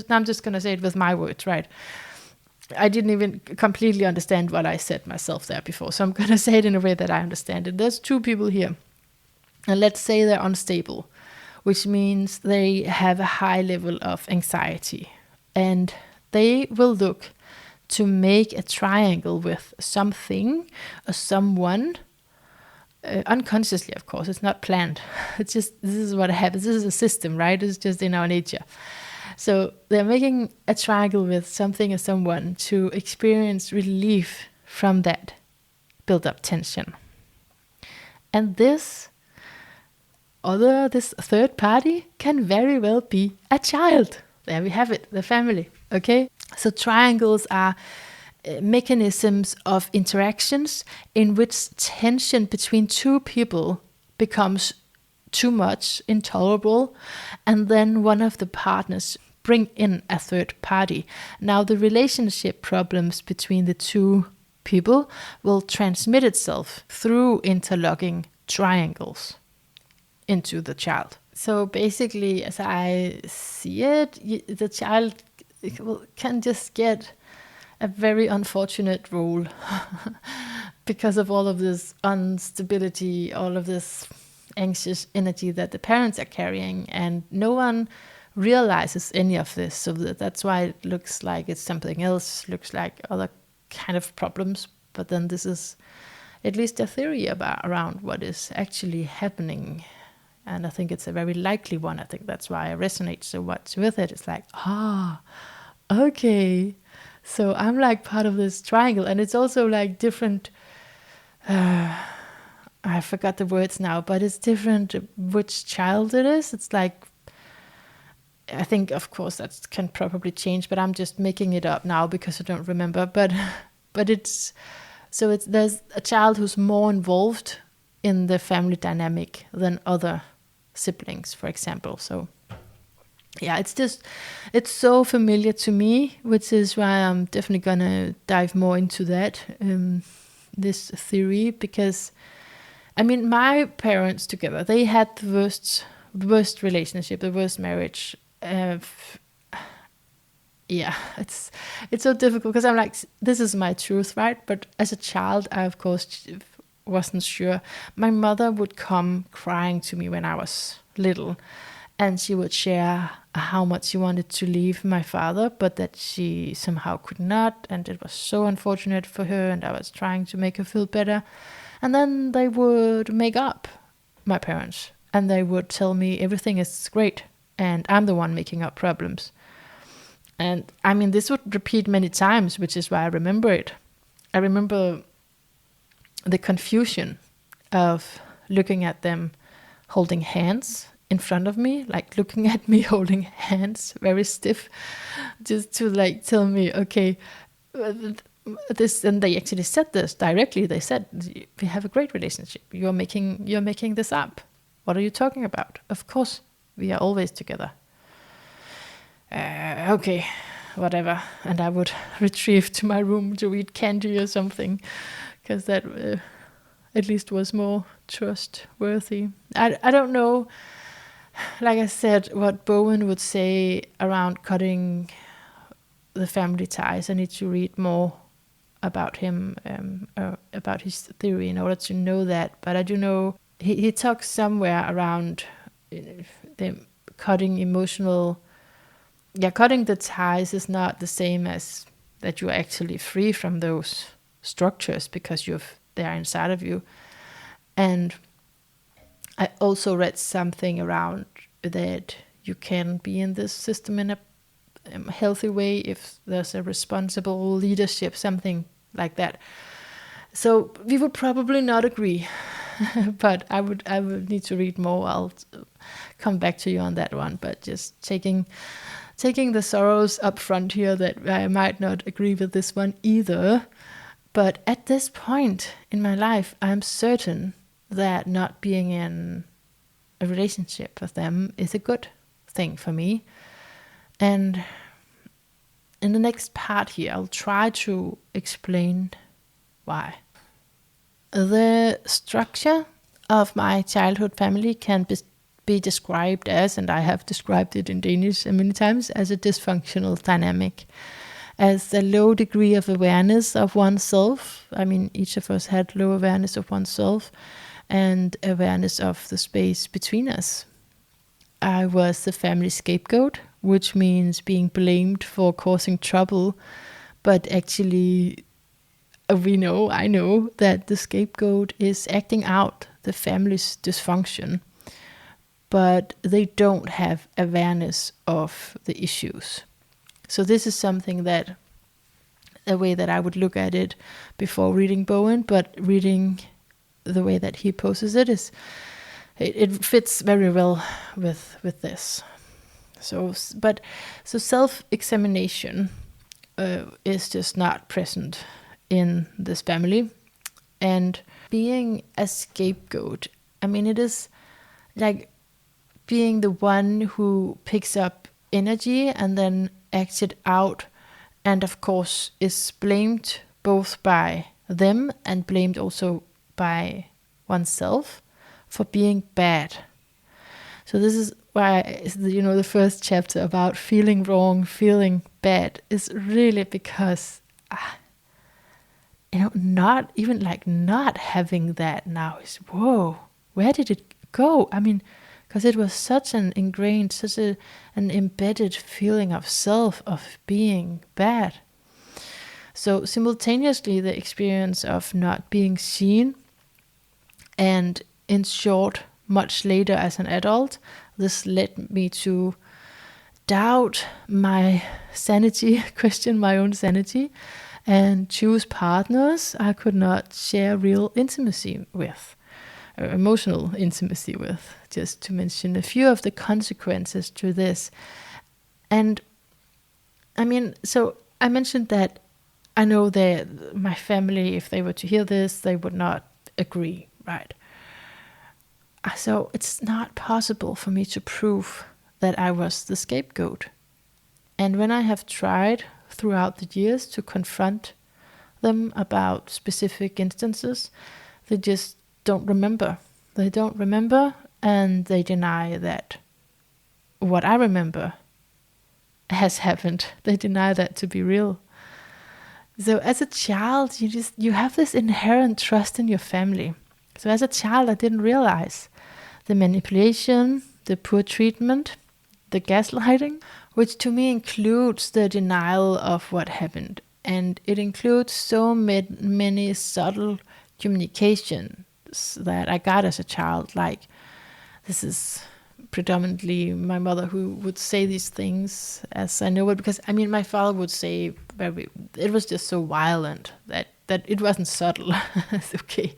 I'm just going to say it with my words, right? I didn't even completely understand what I said myself there before. So I'm going to say it in a way that I understand it. There's two people here. And let's say they're unstable, which means they have a high level of anxiety. And they will look to make a triangle with something or someone, unconsciously, of course. It's not planned. It's just, this is what happens. This is a system, right? It's just in our nature. So they're making a triangle with something or someone to experience relief from that built-up tension. And this third party can very well be a child. There we have it, the family, okay? So triangles are mechanisms of interactions in which tension between two people becomes too much, intolerable, and then one of the partners bring in a third party. Now the relationship problems between the two people will transmit itself through interlocking triangles into the child. So basically, as I see it, the child can just get a very unfortunate role because of all of this instability, all of this anxious energy that the parents are carrying, and no one realizes any of this. So that's why it looks like it's something else, looks like other kind of problems. But then this is at least a theory around what is actually happening. And I think it's a very likely one. I think that's why I resonate so much with it. It's like, okay. So I'm like part of this triangle. And it's also like different, I forgot the words now, but it's different which child it is. It's like, I think, of course, that can probably change, but I'm just making it up now because I don't remember. But it's, so there's a child who's more involved in the family dynamic than other siblings, for example. So yeah, it's so familiar to me, which is why I'm definitely gonna dive more into that, this theory, because I mean, my parents together, they had the worst relationship, the worst marriage. Yeah, it's so difficult because I'm like, this is my truth, right? But as a child, I of course wasn't sure. My mother would come crying to me when I was little, and she would share how much she wanted to leave my father, but that she somehow could not, and it was so unfortunate for her, and I was trying to make her feel better. And then they would make up, my parents, and they would tell me everything is great, and I'm the one making up problems. And I mean, this would repeat many times, which is why I remember it. I remember the confusion of looking at them holding hands in front of me, like looking at me holding hands very stiff, just to like tell me, okay, this. And they actually said this directly. They said, we have a great relationship. You're making this up. What are you talking about? Of course, we are always together. Okay, whatever. And I would retrieve to my room to eat candy or something, because that at least was more trustworthy. I don't know, like I said, what Bowen would say around cutting the family ties. I need to read more about him, about his theory in order to know that. But I do know he talks somewhere around the cutting emotional. Yeah, cutting the ties is not the same as that you're actually free from those structures because they're inside of you. And I also read something around that you can be in this system in a healthy way if there's a responsible leadership, something like that. So we would probably not agree. but I would need to read more. I'll come back to you on that one. But just taking the sorrows up front here, that I might not agree with this one either. But at this point in my life, I'm certain that not being in a relationship with them is a good thing for me. And in the next part here, I'll try to explain why. The structure of my childhood family can be described as, and I have described it in Danish many times, as a dysfunctional dynamic, as a low degree of awareness of oneself. I mean, each of us had low awareness of oneself and awareness of the space between us. I was the family scapegoat, which means being blamed for causing trouble, but actually I know that the scapegoat is acting out the family's dysfunction, but they don't have awareness of the issues. So this is something that, a way that I would look at it before reading Bowen, but reading the way that he poses it is, it fits very well with this. So self-examination is just not present in this family. And being a scapegoat, I mean, it is like being the one who picks up energy and then acts it out, and of course is blamed both by them and blamed also by oneself for being bad. So this is why, the first chapter about feeling wrong, feeling bad is really because, not even like not having that now is, whoa, where did it go? I mean, because it was such an ingrained, an embedded feeling of self, of being bad. So simultaneously, the experience of not being seen, and in short, much later as an adult, this led me to doubt my sanity, question my own sanity, and choose partners I could not share real intimacy with, or emotional intimacy with, just to mention a few of the consequences to this. And I mean, so I mentioned that I know that my family, if they were to hear this, they would not agree, right? So it's not possible for me to prove that I was the scapegoat. And when I have tried throughout the years to confront them about specific instances, they just don't remember. They don't remember, and they deny that what I remember has happened. They deny that to be real. So as a child, you have this inherent trust in your family. So as a child, I didn't realize the manipulation, the poor treatment, the gaslighting, which to me includes the denial of what happened. And it includes so many subtle communications that I got as a child. Like, this is predominantly my mother who would say these things, as I know it, because I mean, my father would say it was just so violent that it wasn't subtle. Okay,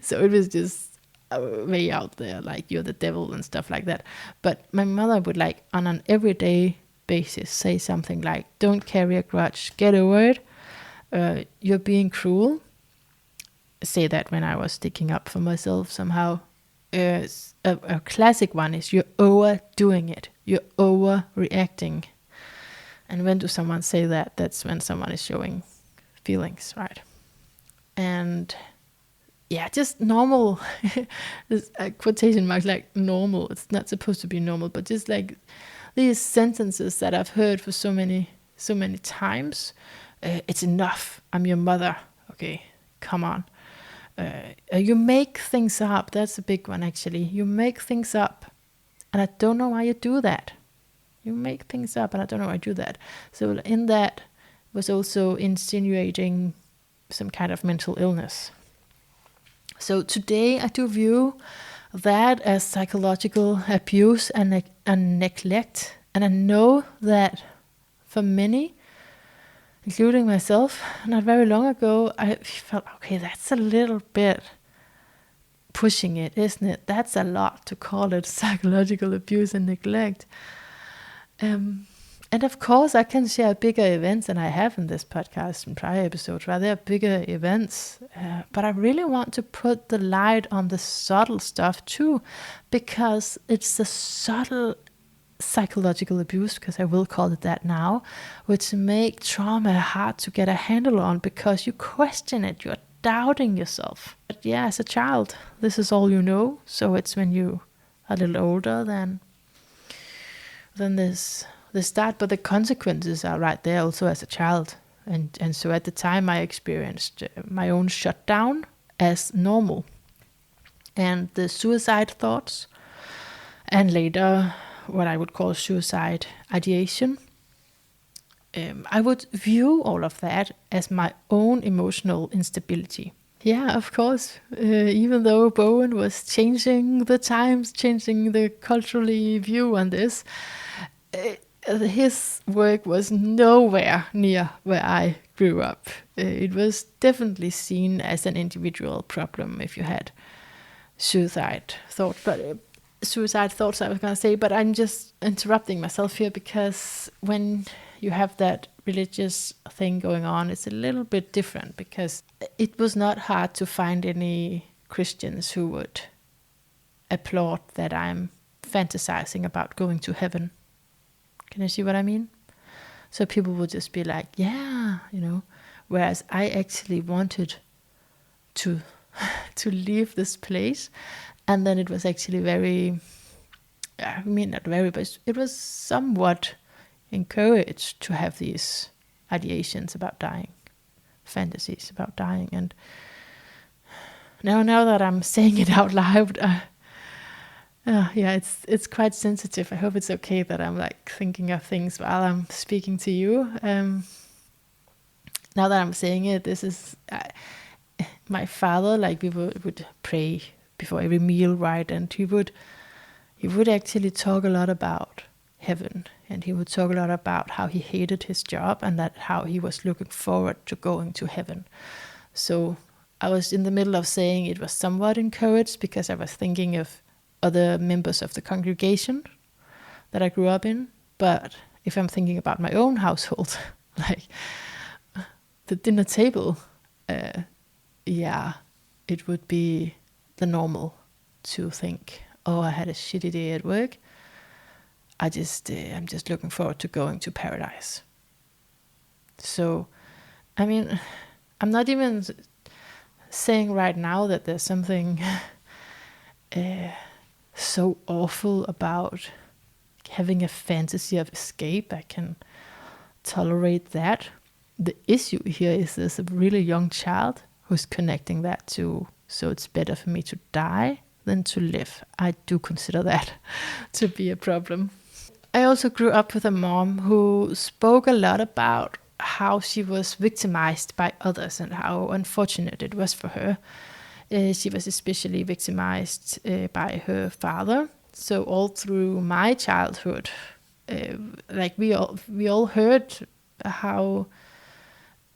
so it was just way out there, like you're the devil and stuff like that. But my mother would, like, on an everyday basis say something like, don't carry a grudge, get over it, you're being cruel. Say that when I was sticking up for myself somehow. A classic one is, you're overdoing it, you're overreacting. And when do someone say that? That's when someone is showing feelings, right? And yeah, just normal. This quotation marks, like normal. It's not supposed to be normal, but just like these sentences that I've heard for so many times. It's enough. I'm your mother. Okay, come on. You make things up. That's a big one, actually. You make things up, and I don't know why you do that. You make things up, and I don't know why you do that. So in that was also insinuating some kind of mental illness. So today I do view that as psychological abuse and neglect. And I know that for many, including myself, not very long ago, I felt, okay, that's a little bit pushing it, isn't it? That's a lot to call it psychological abuse and neglect. And of course, I can share bigger events, and I have in this podcast in prior episodes, right? There are bigger events, but I really want to put the light on the subtle stuff too, because it's the subtle psychological abuse, because I will call it that now, which make trauma hard to get a handle on, because you question it, you're doubting yourself. But yeah, as a child, this is all you know. So it's when you are a little older than this start, but the consequences are right there also as a child. And so at the time I experienced my own shutdown as normal, and the suicide thoughts, and later what I would call suicide ideation. I would view all of that as my own emotional instability. Yeah, of course, even though Bowen was changing the times, changing the culturally view on this, his work was nowhere near where I grew up. It was definitely seen as an individual problem if you had suicide thoughts. Suicide thoughts, I was going to say, but I'm just interrupting myself here, because when you have that religious thing going on, it's a little bit different, because it was not hard to find any Christians who would applaud that I'm fantasizing about going to heaven. Can you see what I mean? So people would just be like, yeah, whereas I actually wanted to leave this place. And then it was actually not very, but it was somewhat encouraged to have these ideations about dying, fantasies about dying. And now that I'm saying it out loud, it's quite sensitive. I hope it's okay that I'm like thinking of things while I'm speaking to you. Now that I'm saying it, this is my father. Like, we would pray before every meal, right? And he would actually talk a lot about heaven, and he would talk a lot about how he hated his job, and that how he was looking forward to going to heaven. So I was in the middle of saying it was somewhat encouraged, because I was thinking of other members of the congregation that I grew up in. But if I'm thinking about my own household, like the dinner table, it would be the normal to think, oh, I had a shitty day at work. I'm just looking forward to going to paradise. So, I mean, I'm not even saying right now that there's something so awful about having a fantasy of escape. I can tolerate that. The issue here is there's a really young child who's connecting that to, so it's better for me to die than to live. I do consider that to be a problem. I also grew up with a mom who spoke a lot about how she was victimized by others and how unfortunate it was for her. She was especially victimized by her father. So all through my childhood, we all heard how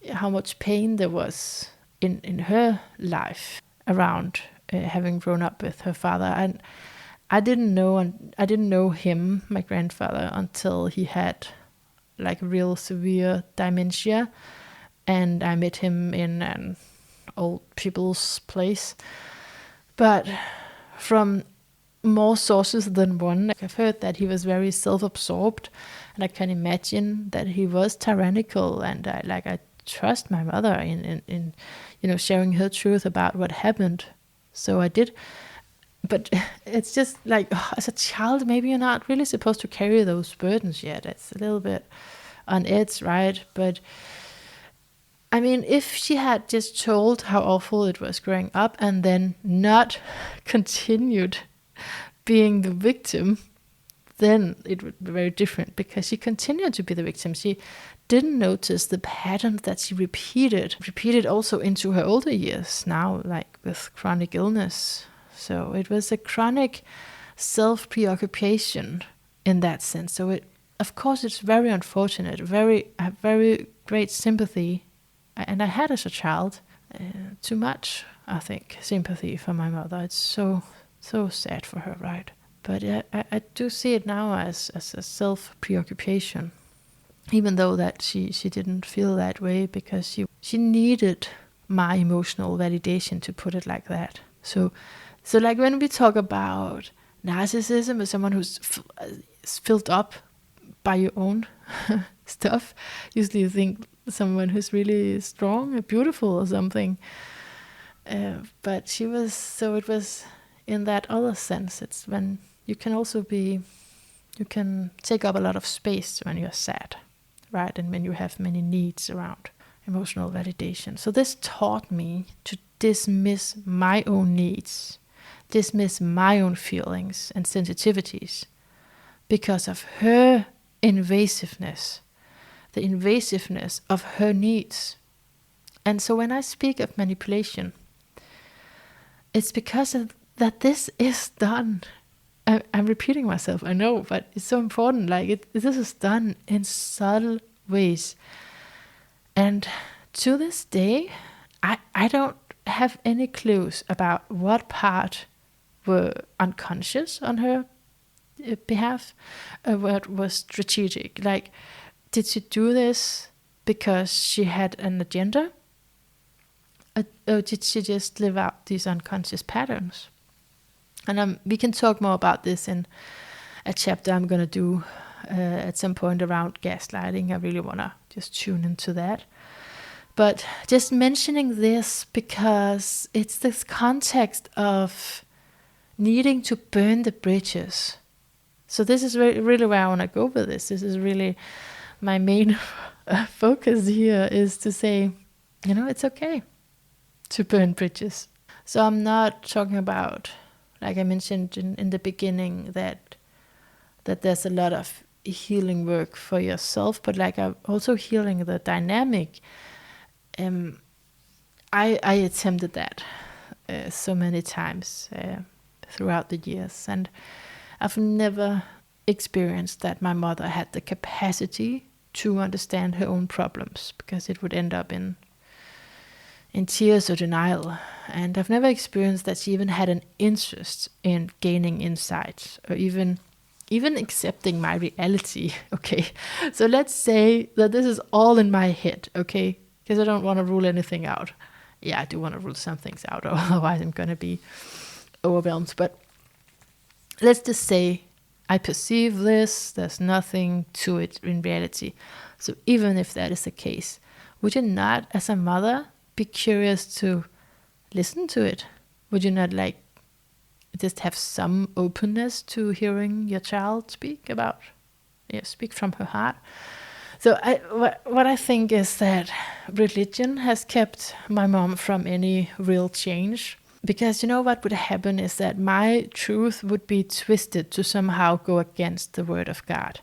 much pain there was in her life around having grown up with her father. And I didn't know him, my grandfather, until he had like real severe dementia, and I met him in an old people's place. But from more sources than one, I've heard that he was very self-absorbed, and I can imagine that he was tyrannical. And I trust my mother in sharing her truth about what happened. So I did. But it's just like, as a child, maybe you're not really supposed to carry those burdens yet. It's a little bit on edge, right? But I mean, if she had just told how awful it was growing up and then not continued being the victim, then it would be very different, because she continued to be the victim. She didn't notice the pattern that she repeated also into her older years now, like with chronic illness. So it was a chronic self-preoccupation in that sense. So of course, it's very unfortunate. I have very great sympathy, and I had as a child too much I think, sympathy for my mother. It's so sad for her, right? But I do see it now as a self-preoccupation, even though that she didn't feel that way, because she needed my emotional validation, to put it like that. So like when we talk about narcissism as someone who's filled up by your own stuff, usually you think someone who's really strong and beautiful or something. But she was, so it was in that other sense. It's when you can also be, you can take up a lot of space when you're sad, right? And when you have many needs around emotional validation. So this taught me to dismiss my own needs, dismiss my own feelings and sensitivities because of her invasiveness, the invasiveness of her needs. And so when I speak of manipulation, it's because of that this is done. I'm repeating myself, I know, but it's so important. Like this is done in subtle ways. And to this day, I don't have any clues about what part were unconscious on her behalf, what was strategic. Like, did she do this because she had an agenda? Or did she just live out these unconscious patterns? And we can talk more about this in a chapter I'm going to do at some point around gaslighting. I really want to just tune into that. But just mentioning this because it's this context of needing to burn the bridges. So this is really where I want to go with this. This is really my main focus here, is to say, it's okay to burn bridges. So I'm not talking about, like I mentioned in the beginning, that there's a lot of healing work for yourself, but like I'm also healing the dynamic. I attempted that so many times throughout the years, and I've never experienced that my mother had the capacity to understand her own problems, because it would end up in tears or denial. And I've never experienced that she even had an interest in gaining insights, or even accepting my reality. Okay, so let's say that this is all in my head, okay, because I don't want to rule anything out. Yeah, I do want to rule some things out, otherwise I'm going to be overwhelmed. But let's just say I perceive this, there's nothing to it in reality. So even if that is the case, would you not, as a mother, be curious to listen to it? Would you not just have some openness to hearing your child speak from her heart? So what I think is that religion has kept my mom from any real change, because what would happen is that my truth would be twisted to somehow go against the word of God.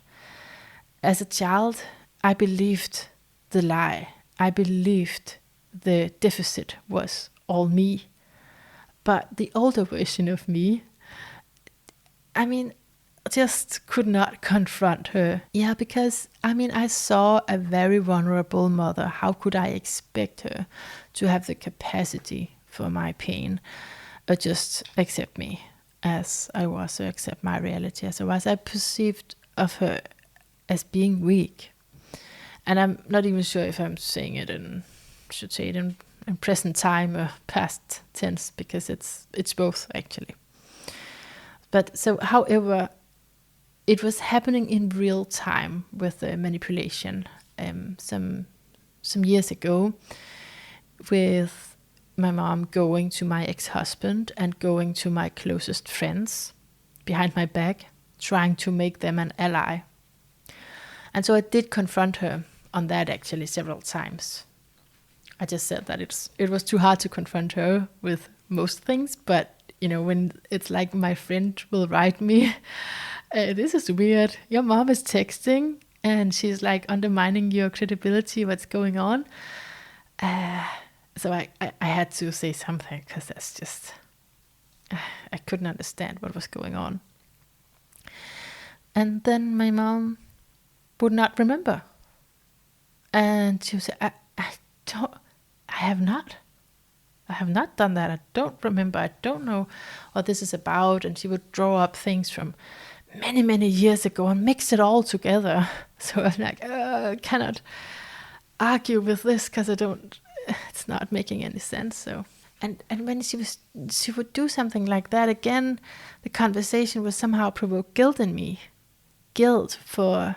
As a child, I believed the lie. I believed the deficit was all me. But the older version of me, just could not confront her. Yeah, because, I saw a very vulnerable mother. How could I expect her to have the capacity for my pain, or just accept me as I was, or accept my reality as I was? I perceived of her as being weak. And I'm not even sure if I'm saying it should say it in present time or past tense, because it's both actually. But so, however, it was happening in real time with the manipulation some years ago, with my mom going to my ex-husband and going to my closest friends behind my back, trying to make them an ally. And so I did confront her on that actually several times. I just said that it was too hard to confront her with most things, but when it's like my friend will write me, this is weird, your mom is texting and she's like undermining your credibility, what's going on? So I had to say something, because that's just, I couldn't understand what was going on. And then my mom would not remember. And she would say, I have not. I have not done that. I don't remember. I don't know what this is about. And she would draw up things from many, many years ago and mix it all together. So I'm like, I cannot argue with this because it's not making any sense. So, and when she would do something like that again, the conversation would somehow provoke guilt in me. Guilt for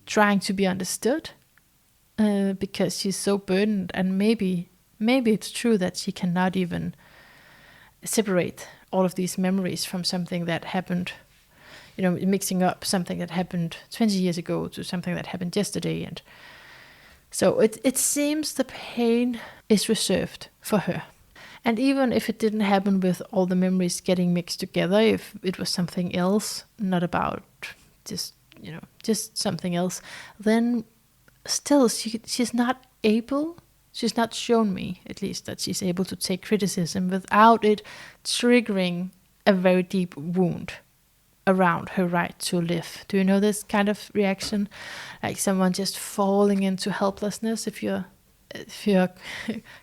trying to be understood, because she's so burdened, and maybe it's true that she cannot even separate all of these memories from something that happened, mixing up something that happened 20 years ago to something that happened yesterday. And so it seems the pain is reserved for her. And even if it didn't happen with all the memories getting mixed together, if it was something else, not about just something else, then still she's not shown me, at least, that she's able to take criticism without it triggering a very deep wound around her right to live. Do you know this kind of reaction? Like someone just falling into helplessness if you're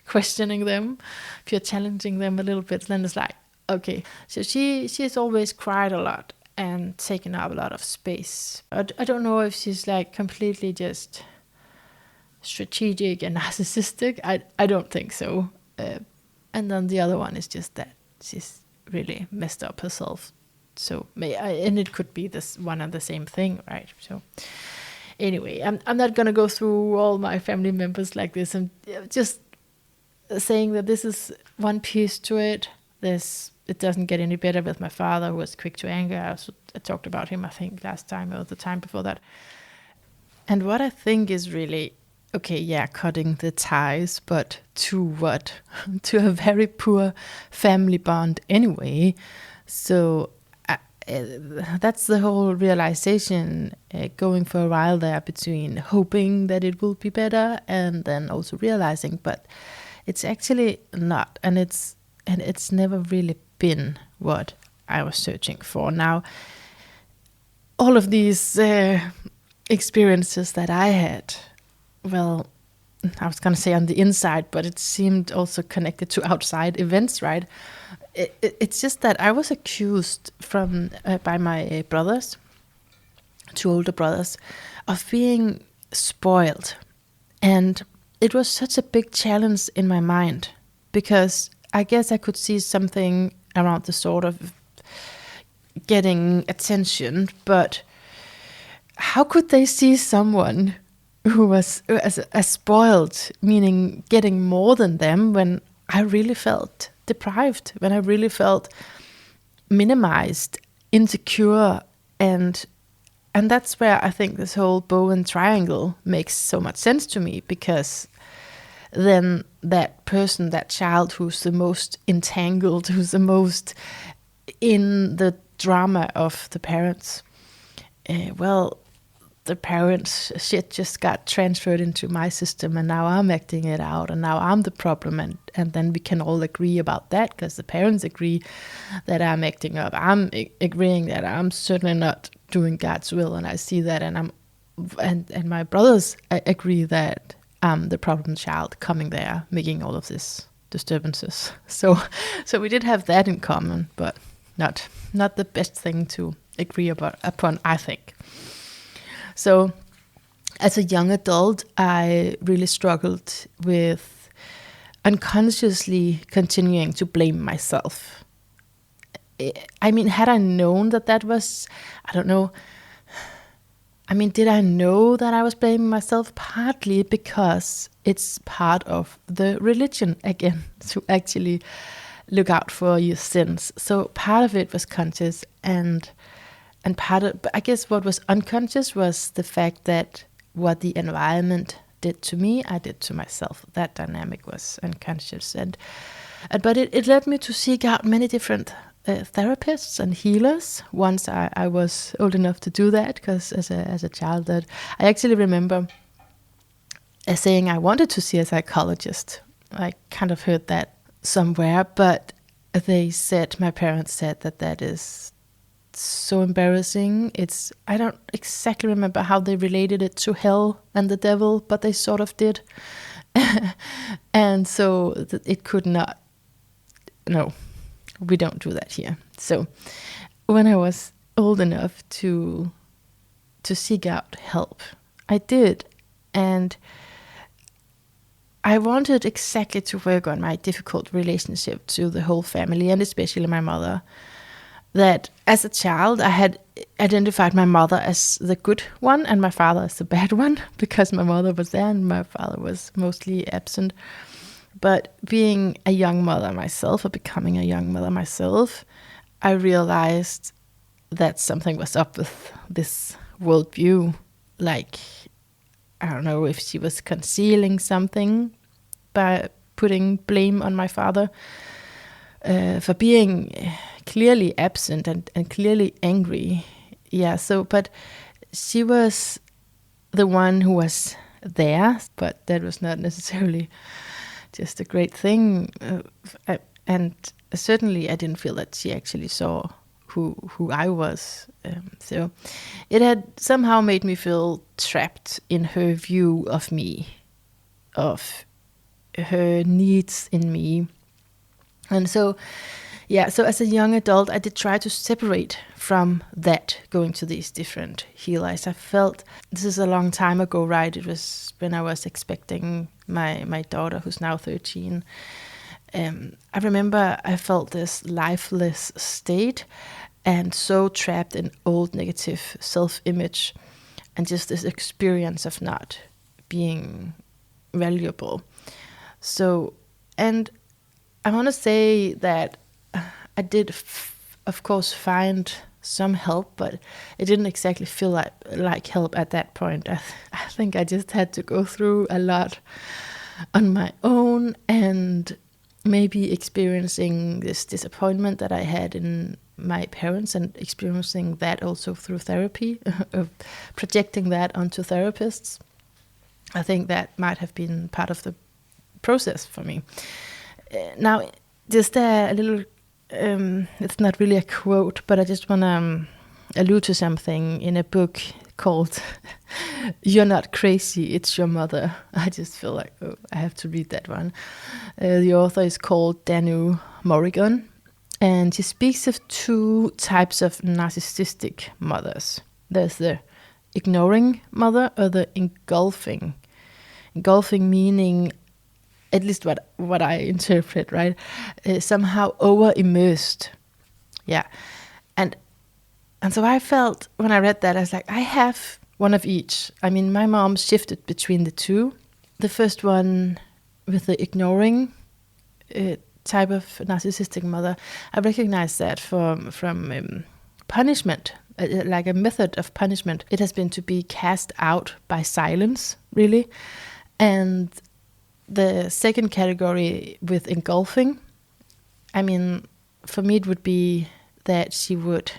questioning them, if you're challenging them a little bit, then it's like, okay. So she's always cried a lot and taken up a lot of space. I don't know if she's like completely just strategic and narcissistic. I don't think so. And then the other one is just that she's really messed up herself. So and it could be this one and the same thing, right? So anyway, I'm not gonna go through all my family members like this. I'm just saying that this is one piece to it. It doesn't get any better with my father, who was quick to anger. I talked about him, I think, last time or the time before that. And what I think is really, okay, yeah, cutting the ties, but to what? To a very poor family bond anyway. So that's the whole realization, going for a while there between hoping that it will be better and then also realizing, but it's actually not. And it's never really been what I was searching for. Now, all of these experiences that I had, well, I was going to say on the inside, but it seemed also connected to outside events, right? It's just that I was accused by my brothers, 2 older brothers, of being spoiled. And it was such a big challenge in my mind, because I guess I could see something around the sort of getting attention, but how could they see someone who was as spoiled, meaning getting more than them, when I really felt deprived, when I really felt minimized, insecure, and that's where I think this whole Bowens triangle makes so much sense to me, because then that person, that child who's the most entangled, who's the most in the drama of the parents, the parents' shit just got transferred into my system, and now I'm acting it out, and now I'm the problem, and then we can all agree about that, because the parents agree that I'm acting up. I'm agreeing that I'm certainly not doing God's will, and I see that, and my brothers agree that I'm the problem child coming there, making all of this disturbances. So we did have that in common, but not the best thing to agree upon, I think. So as a young adult, I really struggled with unconsciously continuing to blame myself. I mean, had I known that was, I don't know, I mean, did I know that I was blaming myself? Partly because it's part of the religion, again, to actually look out for your sins. So part of it was conscious, and part of, I guess what was unconscious was the fact that what the environment did to me, I did to myself. That dynamic was unconscious, but it led me to seek out many different therapists and healers once I was old enough to do that, because as a child, that I actually remember saying I wanted to see a psychologist. I kind of heard that somewhere, but my parents said that is so embarrassing. I don't exactly remember how they related it to hell and the devil, but they sort of did. And so it could not no, we don't do that here. So when I was old enough to seek out help, I did. And I wanted exactly to work on my difficult relationship to the whole family, and especially my mother. That as a child, I had identified my mother as the good one and my father as the bad one, because my mother was there and my father was mostly absent. But being a young mother myself, or becoming a young mother myself, I realized that something was up with this worldview. Like, I don't know if she was concealing something by putting blame on my father for being clearly absent and clearly angry. Yeah, so, but she was the one who was there, but that was not necessarily just a great thing. And certainly I didn't feel that she actually saw who I was. So it had somehow made me feel trapped in her view of me, of her needs in me. And so, yeah, so as a young adult, I did try to separate from that, going to these different healers. I felt, this is a long time ago, right? It was when I was expecting my daughter, who's now 13. I remember I felt this lifeless state and so trapped in old negative self-image and just this experience of not being valuable. So, and I want to say that I did, of course, find some help, but it didn't exactly feel like help at that point. I think I just had to go through a lot on my own, and maybe experiencing this disappointment that I had in my parents and experiencing that also through therapy, projecting that onto therapists. I think that might have been part of the process for me. Now, just a little, it's not really a quote, but I just want to allude to something in a book called You're Not Crazy, It's Your Mother. I just feel like, oh, I have to read that one. The author is called Danu Morrigan, and she speaks of two types of narcissistic mothers. There's the ignoring mother or the engulfing. Engulfing meaning, at least what I interpret, right? Somehow over-immersed. Yeah. And so I felt, when I read that, I was like, I have one of each. I mean, my mom shifted between the two. The first one with the ignoring type of narcissistic mother, I recognize that from punishment, like a method of punishment. It has been to be cast out by silence, really. And the second category with engulfing, I mean, for me it would be that she would,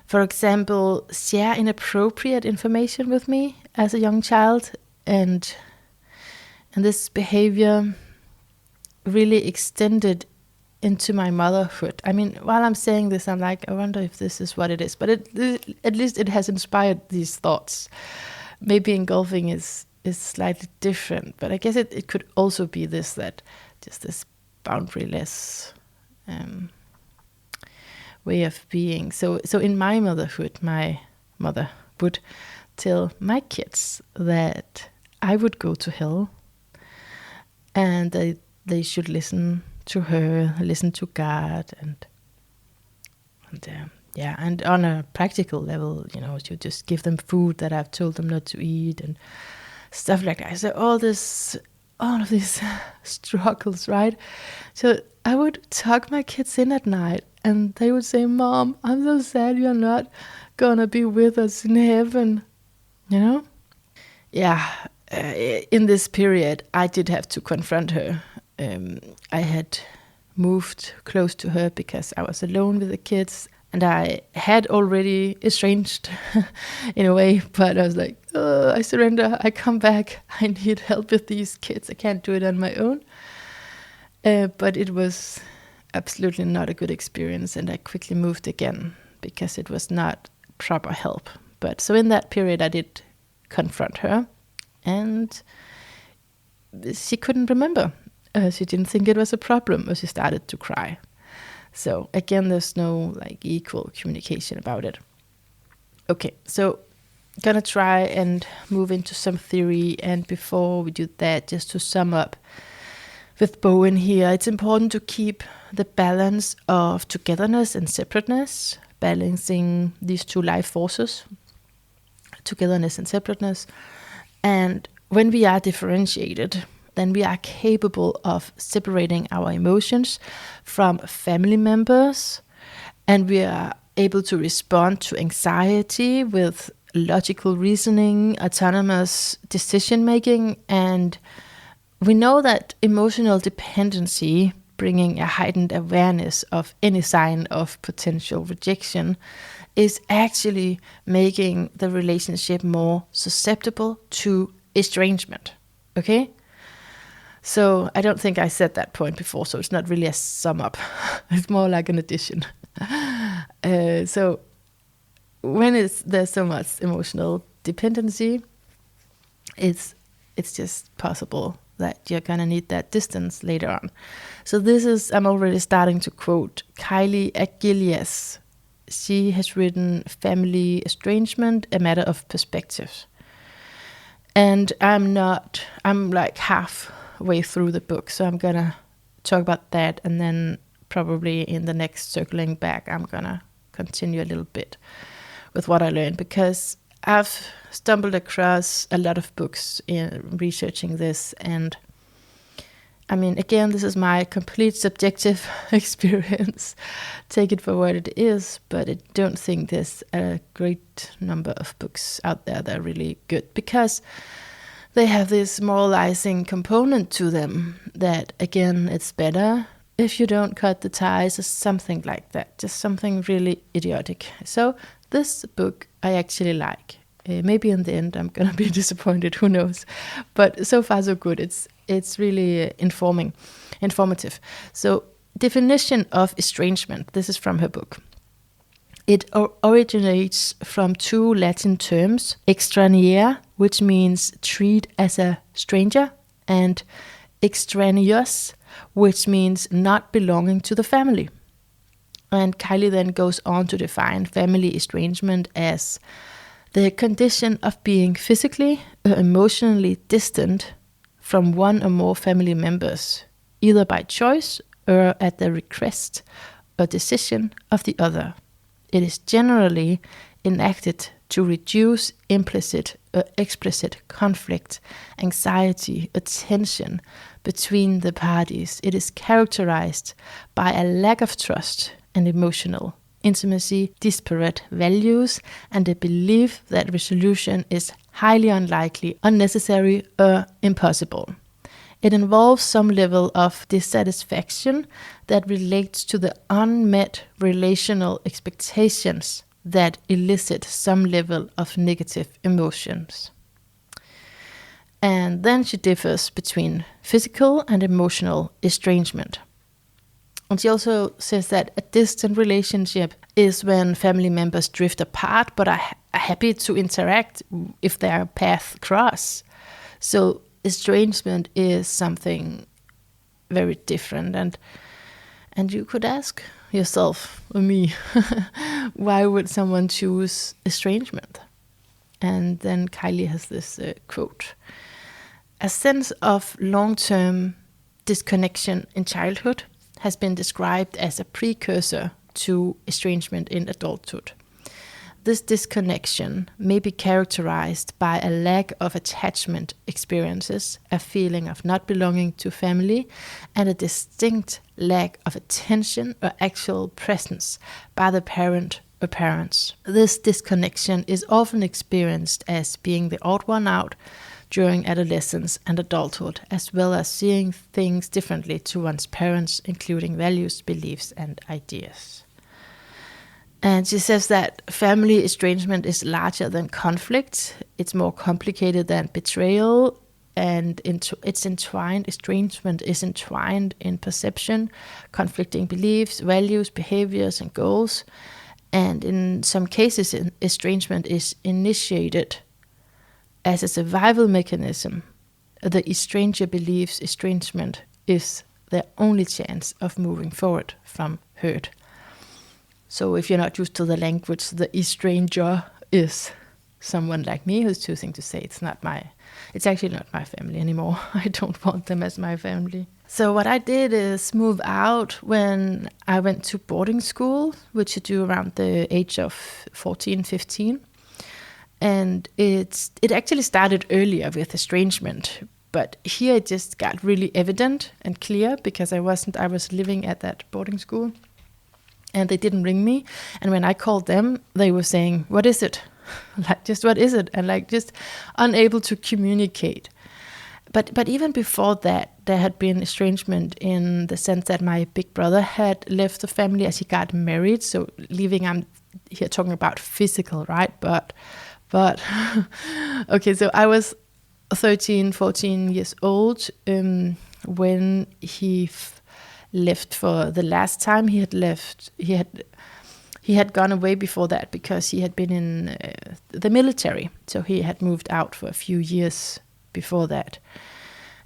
for example, share inappropriate information with me as a young child, and this behavior really extended into my motherhood. I mean, while I'm saying this, I'm like, I wonder if this is what it is, but at least it has inspired these thoughts. Maybe engulfing is slightly different, but I guess it could also be this, that just this boundaryless way of being. So in my motherhood, my mother would tell my kids that I would go to hell, and they should listen to her, listen to God, and on a practical level, you just give them food that I've told them not to eat and stuff like that. So all of these struggles, right? So I would tuck my kids in at night, and they would say, "Mom, I'm so sad you're not gonna be with us in heaven," Yeah, in this period, I did have to confront her. I had moved close to her because I was alone with the kids, and I had already estranged in a way, but I was like, oh, I surrender, I come back, I need help with these kids, I can't do it on my own. But it was absolutely not a good experience, and I quickly moved again because it was not proper help. But so in that period I did confront her, and she couldn't remember. She didn't think it was a problem, or she started to cry. So again, there's no equal communication about it. Okay, so gonna try and move into some theory, and before we do that, just to sum up with Bowen here, it's important to keep the balance of togetherness and separateness, balancing these two life forces, togetherness and separateness. And when we are differentiated, then we are capable of separating our emotions from family members, and we are able to respond to anxiety with logical reasoning, autonomous decision making, and we know that emotional dependency, bringing a heightened awareness of any sign of potential rejection, is actually making the relationship more susceptible to estrangement. Okay? So I don't think I said that point before, so it's not really a sum up. It's more like an addition. So when there's so much emotional dependency, it's just possible that you're gonna need that distance later on. So I'm already starting to quote Kylie Aguilias. She has written Family Estrangement, A Matter of Perspective. And I'm like halfway through the book, so I'm gonna talk about that, and then probably in the next circling back, I'm gonna continue a little bit with what I learned, because I've stumbled across a lot of books in researching this, and I mean, again, this is my complete subjective experience. Take it for what it is, but I don't think there's a great number of books out there that are really good, because they have this moralizing component to them that, again, it's better if you don't cut the ties or something like that, just something really idiotic. So this book I actually like. Maybe in the end I'm gonna be disappointed, who knows? But so far so good. It's really informative. So, definition of estrangement. This is from her book. It originates from two Latin terms: extraneare, which means treat as a stranger, and extraneous, which means not belonging to the family. And Kylie then goes on to define family estrangement as the condition of being physically or emotionally distant from one or more family members, either by choice or at the request or decision of the other. It is generally enacted to reduce implicit or explicit conflict, anxiety, or tension between the parties. It is characterized by a lack of trust and emotional intimacy, disparate values, and a belief that resolution is highly unlikely, unnecessary, or impossible. It involves some level of dissatisfaction that relates to the unmet relational expectations that elicit some level of negative emotions. And then she differs between physical and emotional estrangement. And she also says that a distant relationship is when family members drift apart but are happy to interact if their paths cross. So estrangement is something very different. And you could ask yourself, or me, why would someone choose estrangement? And then Kylie has this quote: a sense of long-term disconnection in childhood has been described as a precursor to estrangement in adulthood. This disconnection may be characterized by a lack of attachment experiences, a feeling of not belonging to family, and a distinct lack of attention or actual presence by the parent or parents. This disconnection is often experienced as being the odd one out during adolescence and adulthood, as well as seeing things differently to one's parents, including values, beliefs, and ideas. And she says that family estrangement is larger than conflict. It's more complicated than betrayal, and it's entwined. Estrangement is entwined in perception, conflicting beliefs, values, behaviors, and goals. And in some cases, estrangement is initiated as a survival mechanism. The estranger believes estrangement is their only chance of moving forward from hurt. So if you're not used to the language, the estranger is someone like me who's choosing to say it's actually not my family anymore. I don't want them as my family. So what I did is move out when I went to boarding school, which you do around the age of 14, 15. And it actually started earlier with estrangement. But here it just got really evident and clear because I was living at that boarding school and they didn't ring me. And when I called them, they were saying, "What is it?" Like, just what is it? And like, just unable to communicate. But even before that, there had been estrangement in the sense that my big brother had left the family as he got married. So leaving, I'm here talking about physical, right? But okay, so I was 13, 14 years old when he left for the last time. He had left. He had gone away before that because he had been in the military. So he had moved out for a few years before that.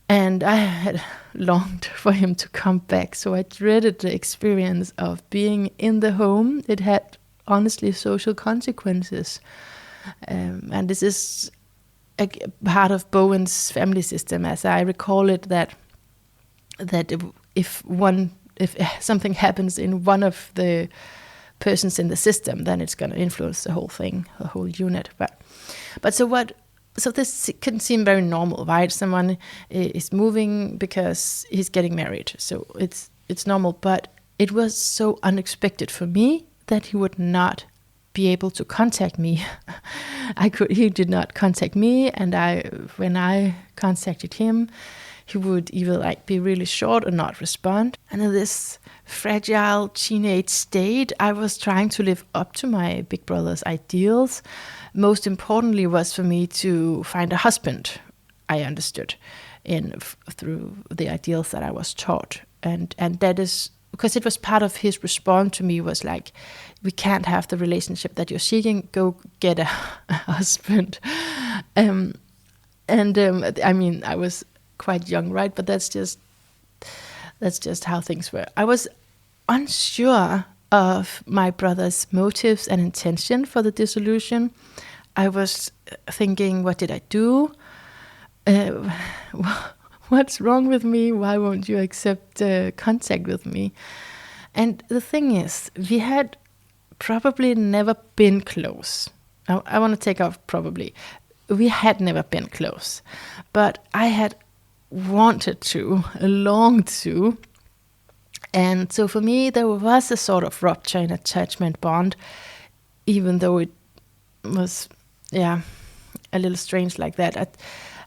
And I had longed for him to come back. So I dreaded the experience of being in the home. It had honestly social consequences. And this is a part of Bowens' family system, as I recall it, that if something happens in one of the persons in the system, then it's going to influence the whole thing, the whole unit. So this can seem very normal, right? Someone is moving because he's getting married, so it's normal. But it was so unexpected for me that he would not be able to contact me. He did not contact me, and when I contacted him, he would either be really short or not respond. And in this fragile teenage state, I was trying to live up to my big brother's ideals. Most importantly was for me to find a husband, I understood, through the ideals that I was taught. And that is because it was part of his response to me was like, we can't have the relationship that you're seeking, go get a husband. I mean, I was quite young, right? But that's just how things were. I was unsure of my brother's motives and intention for the dissolution. I was thinking, what did I do? What's wrong with me? Why won't you accept contact with me? And the thing is, we had probably never been close. I want to take off probably. We had never been close, but I had wanted to, longed to. And so for me, there was a sort of rupture in attachment bond, even though it was, a little strange like that.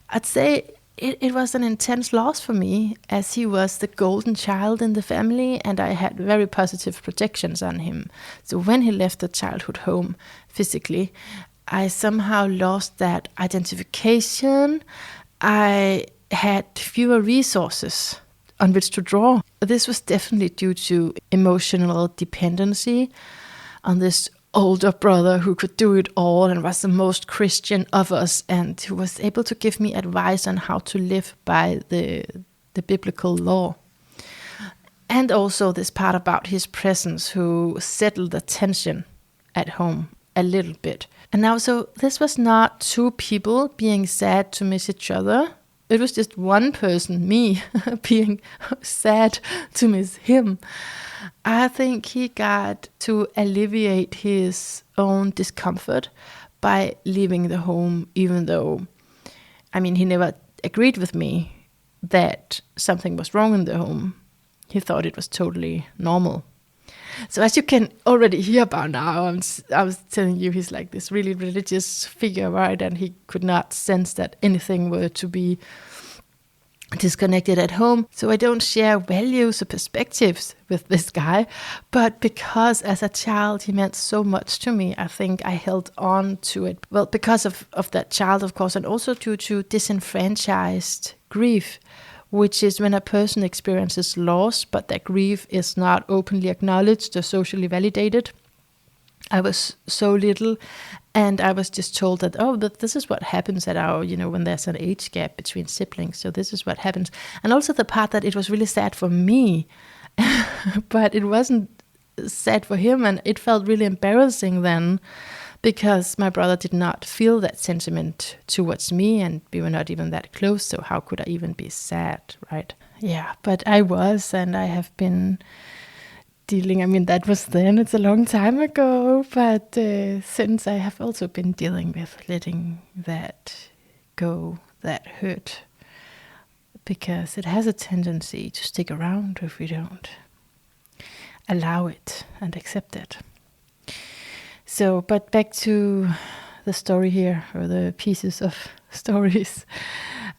I'd say it was an intense loss for me, as he was the golden child in the family, and I had very positive projections on him. So when he left the childhood home physically, I somehow lost that identification. I had fewer resources on which to draw. This was definitely due to emotional dependency on this older brother who could do it all and was the most Christian of us, and who was able to give me advice on how to live by the biblical law. And also this part about his presence, who settled the tension at home a little bit. And now, so this was not two people being sad to miss each other. It was just one person, me, being sad to miss him. I think he got to alleviate his own discomfort by leaving the home, even though, he never agreed with me that something was wrong in the home. He thought it was totally normal. So as you can already hear by now, I was telling you he's like this really religious figure, right? And he could not sense that anything were to be disconnected at home. So I don't share values or perspectives with this guy, but because as a child he meant so much to me, I think I held on to it. Well, because of that child, of course, and also due to disenfranchised grief, which is when a person experiences loss, but that grief is not openly acknowledged or socially validated. I was so little, and I was just told that, oh, that this is what happens at our, when there's an age gap between siblings. So this is what happens. And also the part that it was really sad for me, but it wasn't sad for him. And it felt really embarrassing then, because my brother did not feel that sentiment towards me, and we were not even that close. So how could I even be sad, right? Yeah, but I was, and I have been dealing, that was then, it's a long time ago, but since I have also been dealing with letting that go, that hurt, because it has a tendency to stick around if we don't allow it and accept it. So, but back to the story here, or the pieces of stories.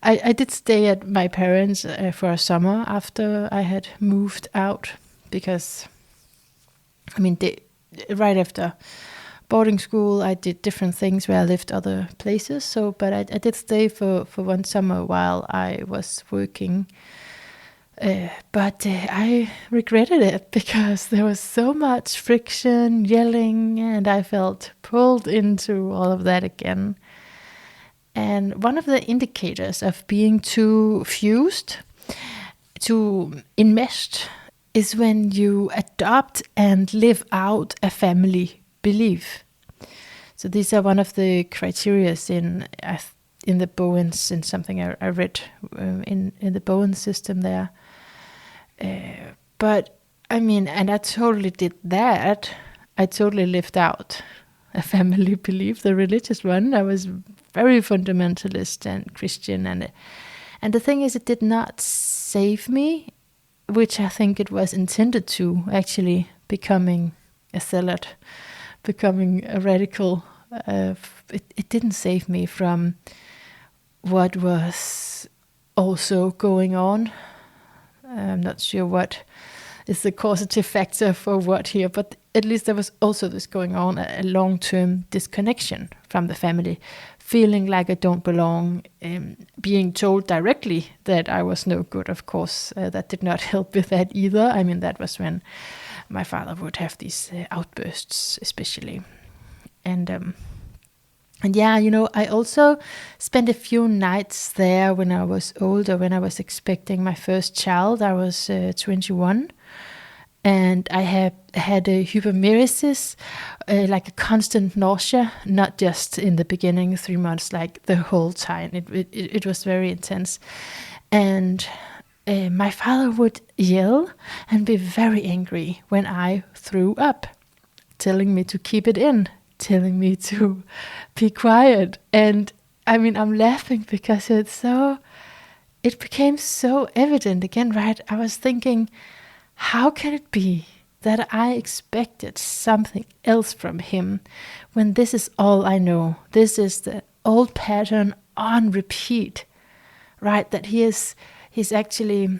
I did stay at my parents' for a summer after I had moved out, because right after boarding school, I did different things where I lived other places. So, but I did stay for one summer while I was working. But I regretted it, because there was so much friction, yelling, and I felt pulled into all of that again. And one of the indicators of being too fused, too enmeshed, is when you adopt and live out a family belief. So these are one of the criteria in the Bowens, in something I read in the Bowens system there. But and I totally did that. I totally lived out a family belief, the religious one. I was very fundamentalist and Christian, and the thing is, it did not save me, which I think it was intended to, actually, becoming a zealot, becoming a radical. It didn't save me from what was also going on. I'm not sure what is the causative factor for what here, but at least there was also this going on, a long-term disconnection from the family, feeling like I don't belong, being told directly that I was no good, of course. That did not help with that either. That was when my father would have these outbursts, especially. And yeah, I also spent a few nights there when I was older, when I was expecting my first child. I was 21. And I had a hypomeresis, like a constant nausea, not just in the beginning 3 months, like the whole time. It was very intense. And my father would yell and be very angry when I threw up, telling me to keep it in, telling me to be quiet. And I'm laughing because it became so evident again, right? I was thinking, how can it be that I expected something else from him when this is all I know? This is the old pattern on repeat, right? That he's actually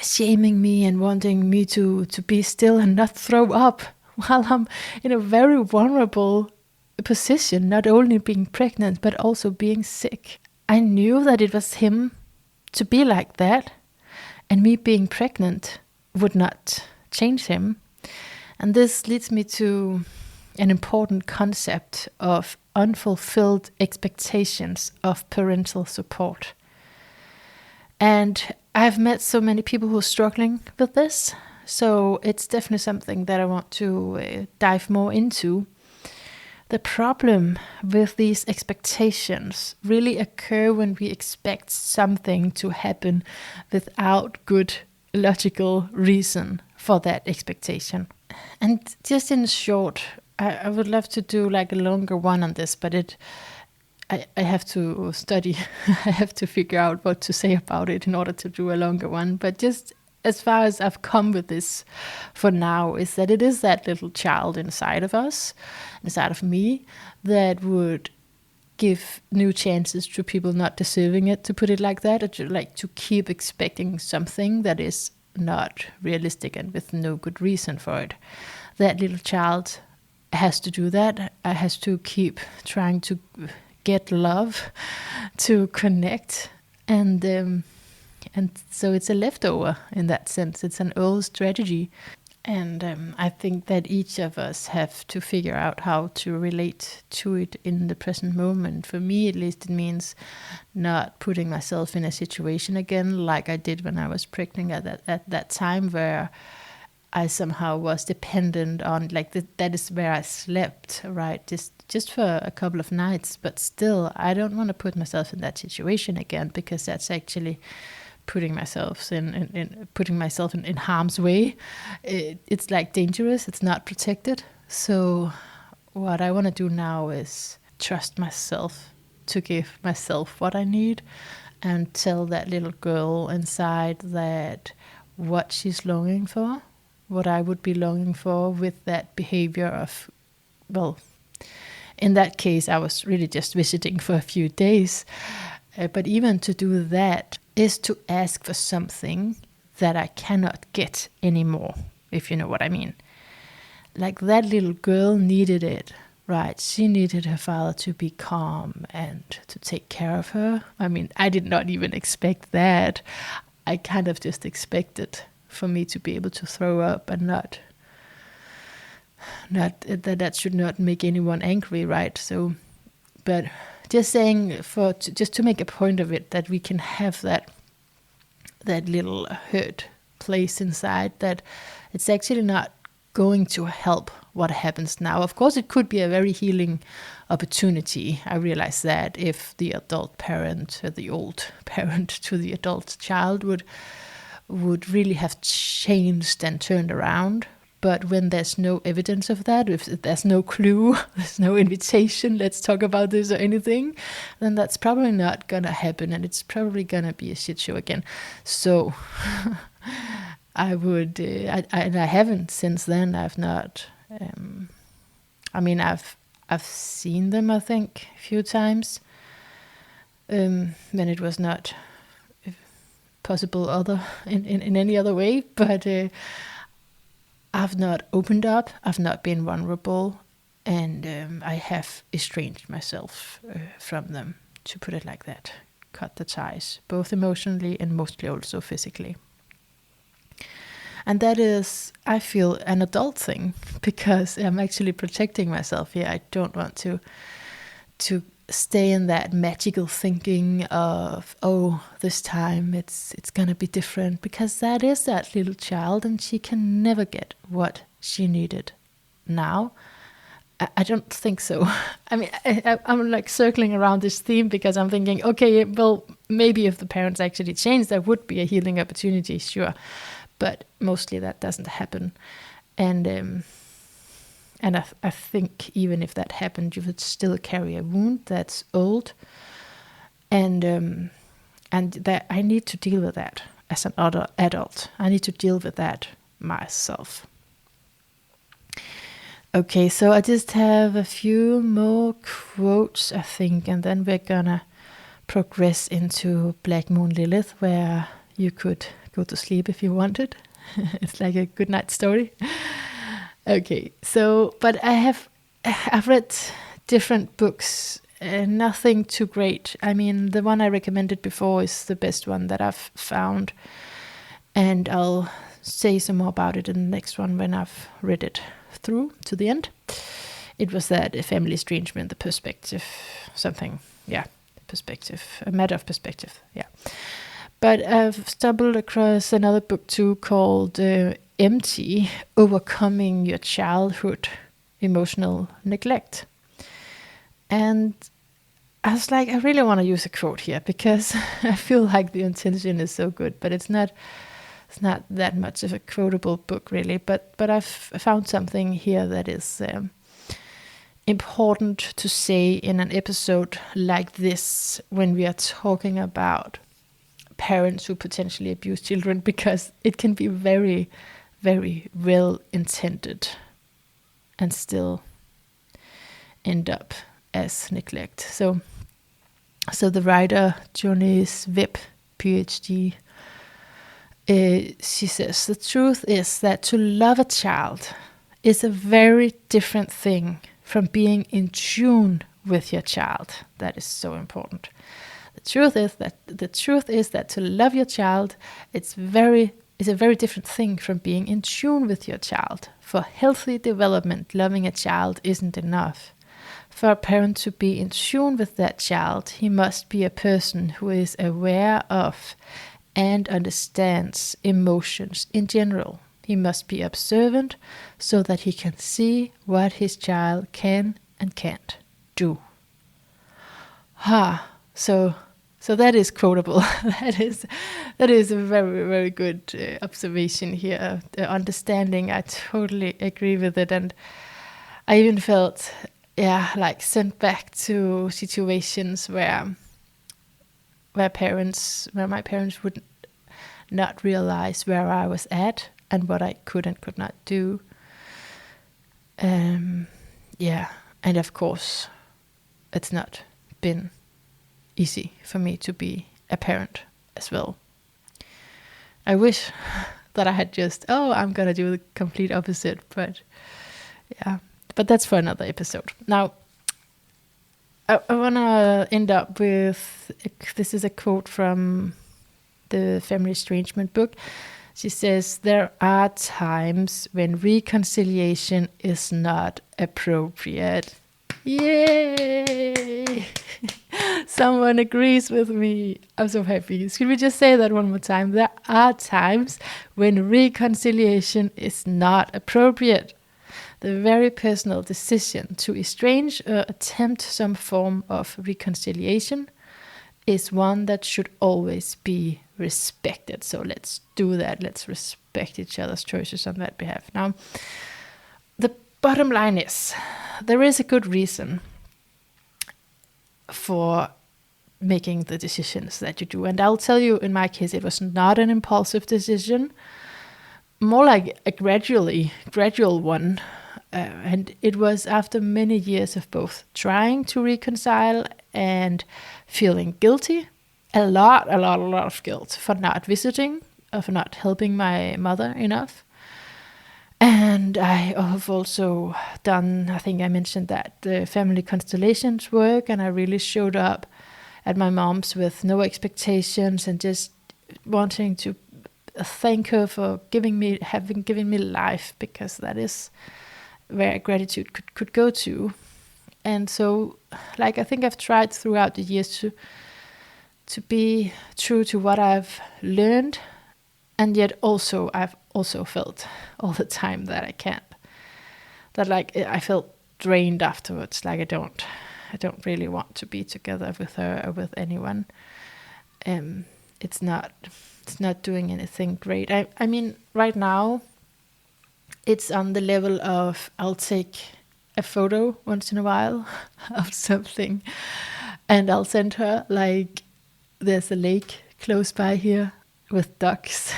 shaming me and wanting me to be still and not throw up while I'm in a very vulnerable position, not only being pregnant, but also being sick. I knew that it was him to be like that, and me being pregnant would not change him. And this leads me to an important concept of unfulfilled expectations of parental support. And I've met so many people who are struggling with this, so it's definitely something that I want to dive more into. The problem with these expectations really occur when we expect something to happen without good logical reason for that expectation. And just in short, I would love to do like a longer one on this, but I have to study. I have to figure out what to say about it in order to do a longer one. But just as far as I've come with this for now, is that it is that little child inside of us, inside of me, that would give new chances to people not deserving it, to put it like that, or to keep expecting something that is not realistic and with no good reason for it. That little child has to do that. Has to keep trying to get love, to connect, and so it's a leftover in that sense. It's an old strategy. And I think that each of us have to figure out how to relate to it in the present moment. For me, at least, it means not putting myself in a situation again like I did when I was pregnant at that time, where I somehow was dependent on, like, that is where I slept, right? Just for a couple of nights. But still, I don't want to put myself in that situation again, because that's actually putting myself in harm's way. It's like dangerous. It's not protected. So what I want to do now is trust myself to give myself what I need, and tell that little girl inside that what she's longing for, what I would be longing for with that behavior of, well, in that case, I was really just visiting for a few days. But even to do that is to ask for something that I cannot get anymore, if you know what I mean. Like, that little girl needed it, right? She needed her father to be calm and to take care of her. I mean, I did not even expect that. I kind of just expected for me to be able to throw up and not that should not make anyone angry, right? So, but just saying, just to make a point of it, that we can have that little hurt place inside, that it's actually not going to help what happens now. Of course, it could be a very healing opportunity. I realize that if the adult parent, or the old parent to the adult child would really have changed and turned around. But when there's no evidence of that, if there's no clue, there's no invitation, let's talk about this or anything, then that's probably not going to happen, and it's probably going to be a shit show again. So I would, and I haven't since then. I've not, I mean, I've seen them, I think, a few times, when it was not possible in any other way, but I've not opened up, I've not been vulnerable, and I have estranged myself from them, to put it like that. Cut the ties, both emotionally and mostly also physically. And that is, I feel, an adult thing, because I'm actually protecting myself here. I don't want to stay in that magical thinking of, oh, this time it's gonna be different, because that is that little child, and she can never get what she needed now. I don't think so. I mean, I'm like circling around this theme, because I'm thinking, okay, well, maybe if the parents actually change, there would be a healing opportunity, sure, but mostly that doesn't happen. And I think even if that happened, you would still carry a wound that's old, and that I need to deal with that as an adult. I need to deal with that myself. Okay, so I just have a few more quotes, I think, and then we're gonna progress into Black Moon Lilith, where you could go to sleep if you wanted. It's like a good night story. Okay, so, but I've read different books, nothing too great. I mean, the one I recommended before is the best one that I've found, and I'll say some more about it in the next one when I've read it through to the end. It was that family estrangement, the perspective, something, yeah, perspective, a matter of perspective, yeah. But I've stumbled across another book too called Empty, Overcoming Your Childhood Emotional Neglect. And I was like, I really want to use a quote here, because I feel like the intention is so good, but it's not that much of a quotable book really. But I've found something here that is important to say in an episode like this, when we are talking about parents who potentially abuse children, because it can be very, very well intended and still end up as neglect. So the writer Jonas Webb, PhD, she says, the truth is that to love a child is a very different thing from being in tune with your child. That is so important. The truth is that to love your child, it's very is a very different thing from being in tune with your child. For healthy development, loving a child isn't enough. For a parent to be in tune with that child, he must be a person who is aware of and understands emotions in general. He must be observant so that he can see what his child can and can't do. So that is quotable. that is a very, very good observation here. The understanding, I totally agree with it, and I even felt, like sent back to situations where my parents would not realize where I was at and what I could and could not do. And of course, it's not been easy for me to be a parent as well. I wish that I had just, I'm gonna do the complete opposite, but that's for another episode. Now, I wanna end up with, this is a quote from the Family Estrangement book. She says, "There are times when reconciliation is not appropriate." Yay! Someone agrees with me. I'm so happy. Should we just say that one more time? There are times when reconciliation is not appropriate. The very personal decision to estrange or attempt some form of reconciliation is one that should always be respected. So let's do that. Let's respect each other's choices on that behalf. Now, the bottom line is, there is a good reason for making the decisions that you do. And I'll tell you, in my case, it was not an impulsive decision, more like a gradual one. And it was after many years of both trying to reconcile and feeling guilty, a lot of guilt for not visiting, for not helping my mother enough. And I have also done, I think I mentioned that, the family constellations work, and I really showed up at my mom's with no expectations and just wanting to thank her for given me life, because that is where gratitude could go to. And so, I think I've tried throughout the years to be true to what I've learned, and yet also I've also felt all the time that I can't. That I felt drained afterwards. I don't really want to be together with her or with anyone. It's not doing anything great. I mean, right now, it's on the level of I'll take a photo once in a while of something, and I'll send her, there's a lake close by here with ducks.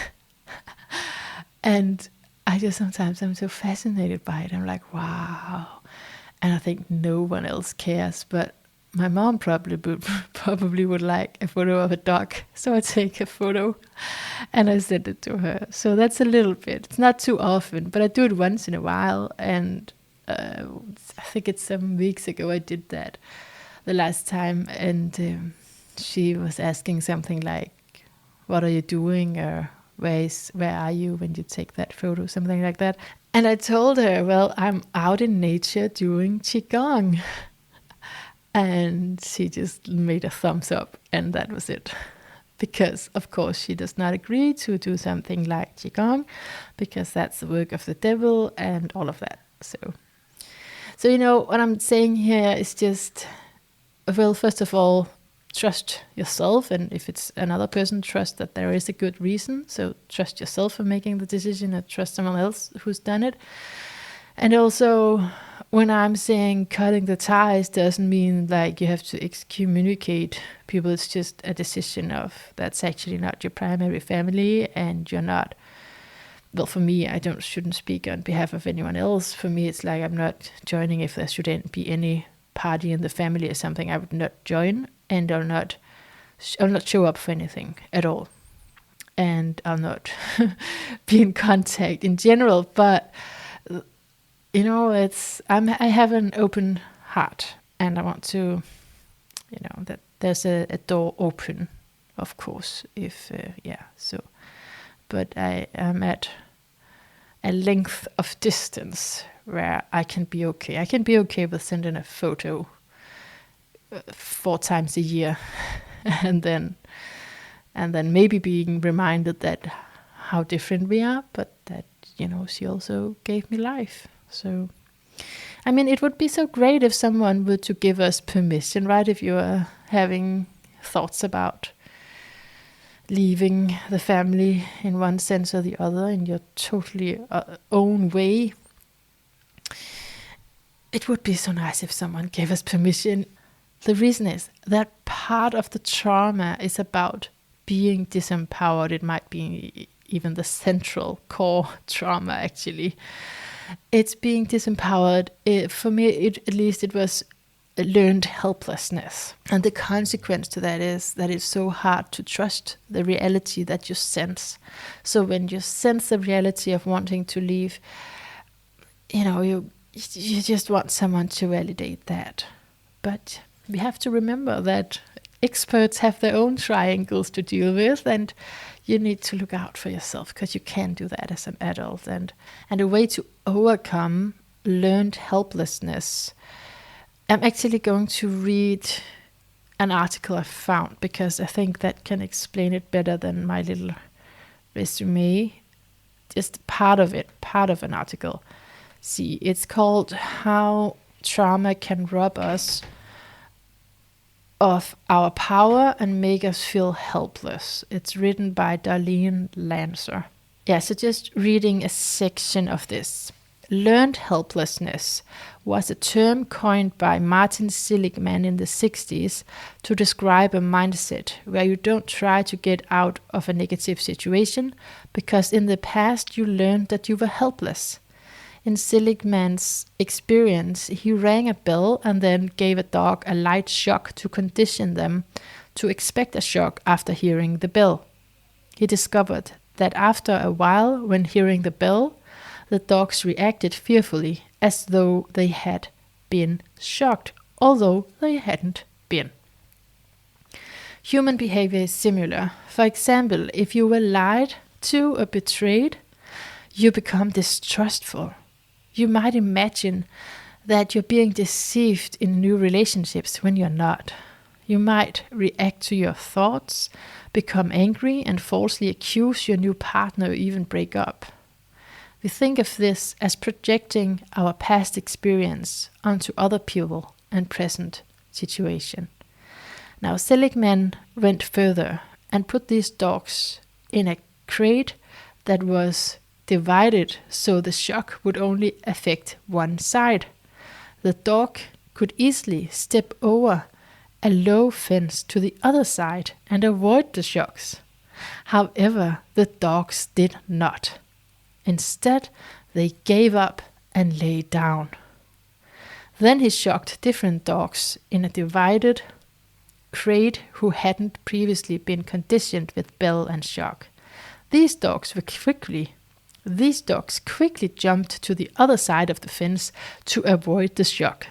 And I just sometimes I'm so fascinated by it. I'm like, wow. And I think no one else cares, but my mom probably would like a photo of a duck. So I take a photo and I send it to her. So that's a little bit. It's not too often, but I do it once in a while. And I think it's some weeks ago I did that the last time. And she was asking something like, "What are you doing?" or where are you when you take that photo, something like that. And I told her, well, I'm out in nature doing Qigong. And she just made a thumbs up, and that was it. Because, of course, she does not agree to do something like Qigong, because that's the work of the devil and all of that. So what I'm saying here is just, well, first of all, trust yourself, and if it's another person, trust that there is a good reason. So trust yourself for making the decision, and trust someone else who's done it. And also, when I'm saying cutting the ties doesn't mean you have to excommunicate people. It's just a decision of that's actually not your primary family, and you're not. Well, for me, I shouldn't speak on behalf of anyone else. For me, it's I'm not joining if there shouldn't be any party in the family or something. I would not join. And I'll not show up for anything at all. And I'll not be in contact in general. But, I have an open heart. And I want to, that there's a door open, of course. but I am at a length of distance where I can be okay. I can be okay with sending a photo 4 times a year and then maybe being reminded that how different we are, but that, she also gave me life. So, I mean, it would be so great if someone were to give us permission, right? If you are having thoughts about leaving the family in one sense or the other in your totally own way, it would be so nice if someone gave us permission. The reason is that part of the trauma is about being disempowered. It might be even the central core trauma, actually. It's being disempowered. For me, at least it was learned helplessness. And the consequence to that is that it's so hard to trust the reality that you sense. So when you sense the reality of wanting to leave, you just want someone to validate that. But we have to remember that experts have their own triangles to deal with, and you need to look out for yourself, because you can do that as an adult. And a way to overcome learned helplessness, I'm actually going to read an article I found, because I think that can explain it better than my little resume. Just part of an article. See, it's called How Trauma Can Rob Us of Our Power and Make Us Feel Helpless. It's written by Darlene Lancer. Yeah, so just reading a section of this. Learned helplessness was a term coined by Martin Seligman in the 60s to describe a mindset where you don't try to get out of a negative situation because in the past you learned that you were helpless. In Seligman's experience, he rang a bell and then gave a dog a light shock to condition them to expect a shock after hearing the bell. He discovered that after a while, when hearing the bell, the dogs reacted fearfully as though they had been shocked, although they hadn't been. Human behavior is similar. For example, if you were lied to or betrayed, you become distrustful. You might imagine that you're being deceived in new relationships when you're not. You might react to your thoughts, become angry, and falsely accuse your new partner or even break up. We think of this as projecting our past experience onto other people and present situation. Now, Seligman went further and put these dogs in a crate that was divided so the shock would only affect one side. The dog could easily step over a low fence to the other side and avoid the shocks. However, the dogs did not. Instead, they gave up and lay down. Then he shocked different dogs in a divided crate who hadn't previously been conditioned with bell and shock. These dogs quickly jumped to the other side of the fence to avoid the shock.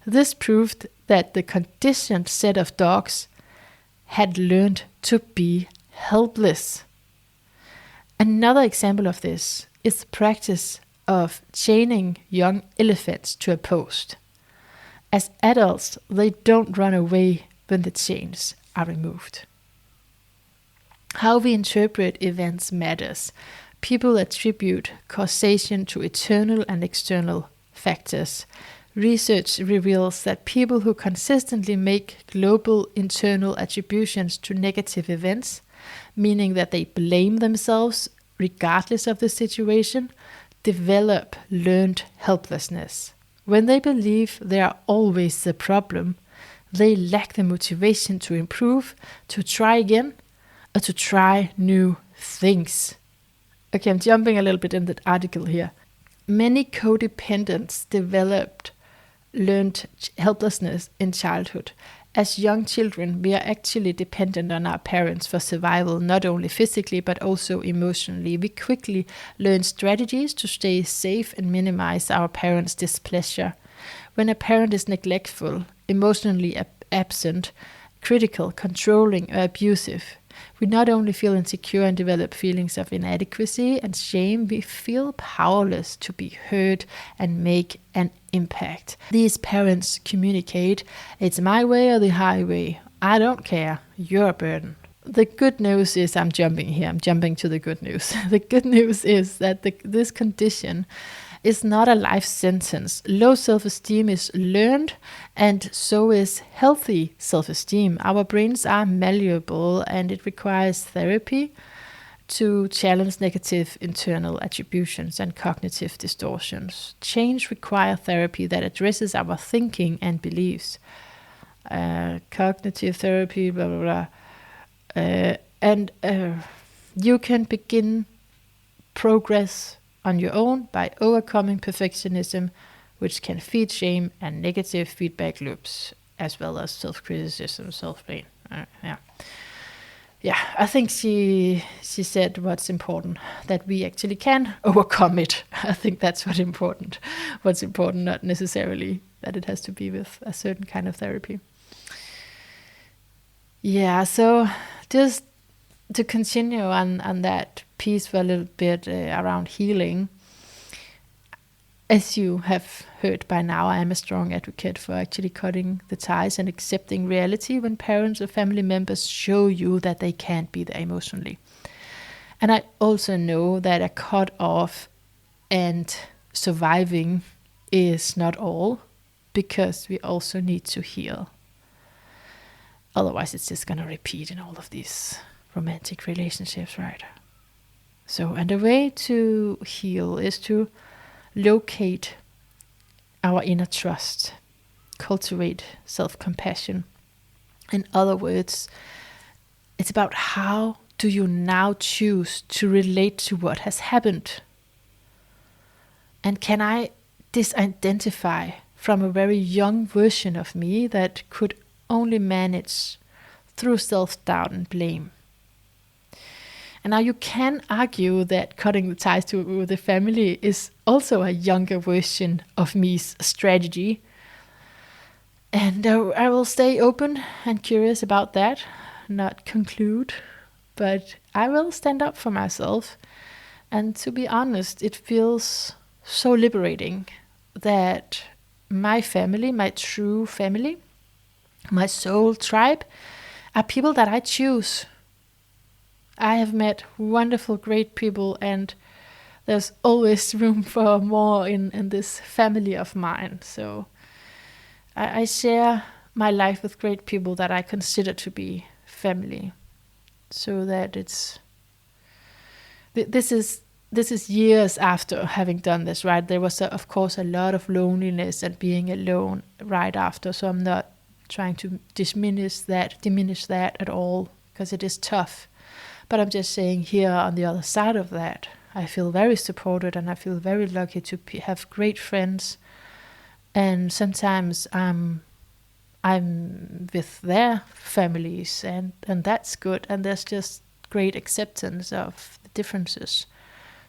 This proved that the conditioned set of dogs had learned to be helpless. Another example of this is the practice of chaining young elephants to a post. As adults, they don't run away when the chains are removed. How we interpret events matters. People attribute causation to internal and external factors. Research reveals that people who consistently make global internal attributions to negative events, meaning that they blame themselves regardless of the situation, develop learned helplessness. When they believe they are always the problem, they lack the motivation to improve, to try again, or to try new things. Okay, I'm jumping a little bit in that article here. Many codependents developed learned helplessness in childhood. As young children, we are actually dependent on our parents for survival, not only physically but also emotionally. We quickly learn strategies to stay safe and minimize our parents' displeasure. When a parent is neglectful, emotionally absent, critical, controlling, or abusive, We not only feel insecure and develop feelings of inadequacy and shame, we feel powerless to be heard and make an impact. These parents communicate, "It's my way or the highway. I don't care. You're a burden." The good news is, I'm jumping to the good news. The good news is that this condition is not a life sentence. Low self-esteem is learned, and so is healthy self-esteem. Our brains are malleable, and it requires therapy to challenge negative internal attributions and cognitive distortions. Change requires therapy that addresses our thinking and beliefs. Cognitive therapy, blah, blah, blah. And you can begin progress on your own by overcoming perfectionism, which can feed shame and negative feedback loops, as well as self-criticism, self-blame. I think she said what's important, that we actually can overcome it. I think that's what's important, not necessarily that it has to be with a certain kind of therapy. Yeah, so just to continue on that piece for a little bit around healing. As you have heard by now, I am a strong advocate for actually cutting the ties and accepting reality when parents or family members show you that they can't be there emotionally. And I also know that a cut off and surviving is not all, because we also need to heal. Otherwise, it's just going to repeat in all of these romantic relationships, right? So, and the way to heal is to locate our inner trust, cultivate self-compassion. In other words, it's about how do you now choose to relate to what has happened? And can I disidentify from a very young version of me that could only manage through self-doubt and blame? And now you can argue that cutting the ties to the family is also a younger version of me's strategy. And I will stay open and curious about that, not conclude, but I will stand up for myself. And to be honest, it feels so liberating that my family, my true family, my soul tribe, are people that I choose. I have met wonderful, great people, and there's always room for more in this family of mine. So I share my life with great people that I consider to be family. So that this is years after having done this, right? There was, of course, a lot of loneliness and being alone right after. So I'm not trying to diminish that at all, because it is tough. But I'm just saying, here on the other side of that, I feel very supported, and I feel very lucky to have great friends. And sometimes I'm with their families, and that's good. And there's just great acceptance of the differences.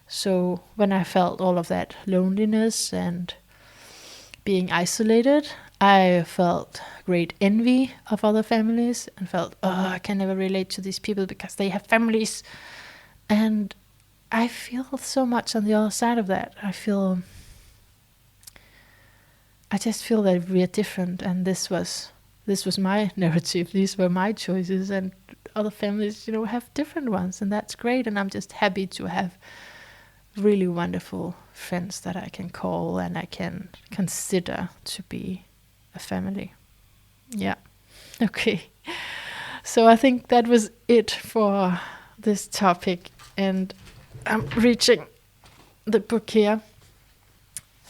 So when I felt all of that loneliness and being isolated, I felt great envy of other families and felt, I can never relate to these people because they have families. And I feel so much on the other side of that. I just feel that we are different, and this was my narrative. These were my choices, and other families, have different ones, and that's great. And I'm just happy to have really wonderful friends that I can call and I can consider to be a family. Yeah. Okay. So I think that was it for this topic, and I'm reaching the book here.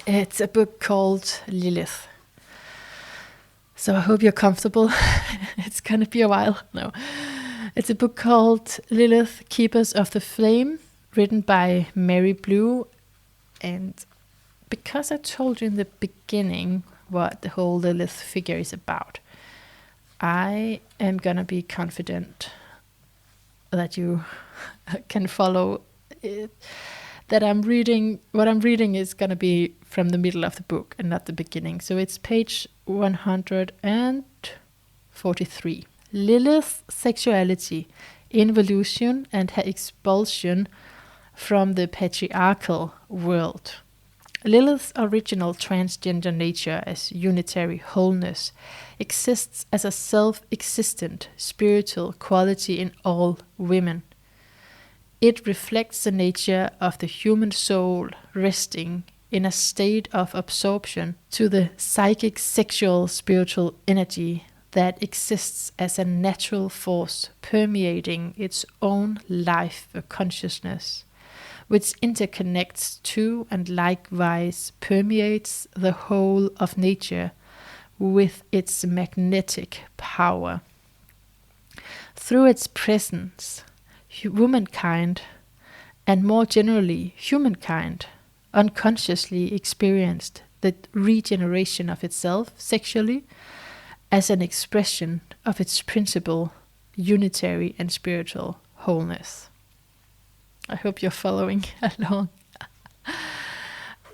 It's a book called Lilith. So I hope you're comfortable. It's gonna be a while. No. It's a book called Lilith, Keepers of the Flame, written by Mary Blue. And because I told you in the beginning what the whole Lilith figure is about, I am gonna be confident that you can follow it, that what I'm reading is gonna be from the middle of the book and not the beginning. So it's page 143. Lilith's sexuality involution and her expulsion from the patriarchal world. Lilith's original transgender nature as unitary wholeness exists as a self-existent spiritual quality in all women. It reflects the nature of the human soul resting in a state of absorption to the psychic, sexual, spiritual energy that exists as a natural force permeating its own life consciousness, which interconnects to and likewise permeates the whole of nature with its magnetic power. Through its presence, womankind, and more generally humankind, unconsciously experienced the regeneration of itself sexually as an expression of its principle, unitary and spiritual wholeness. I hope you're following along.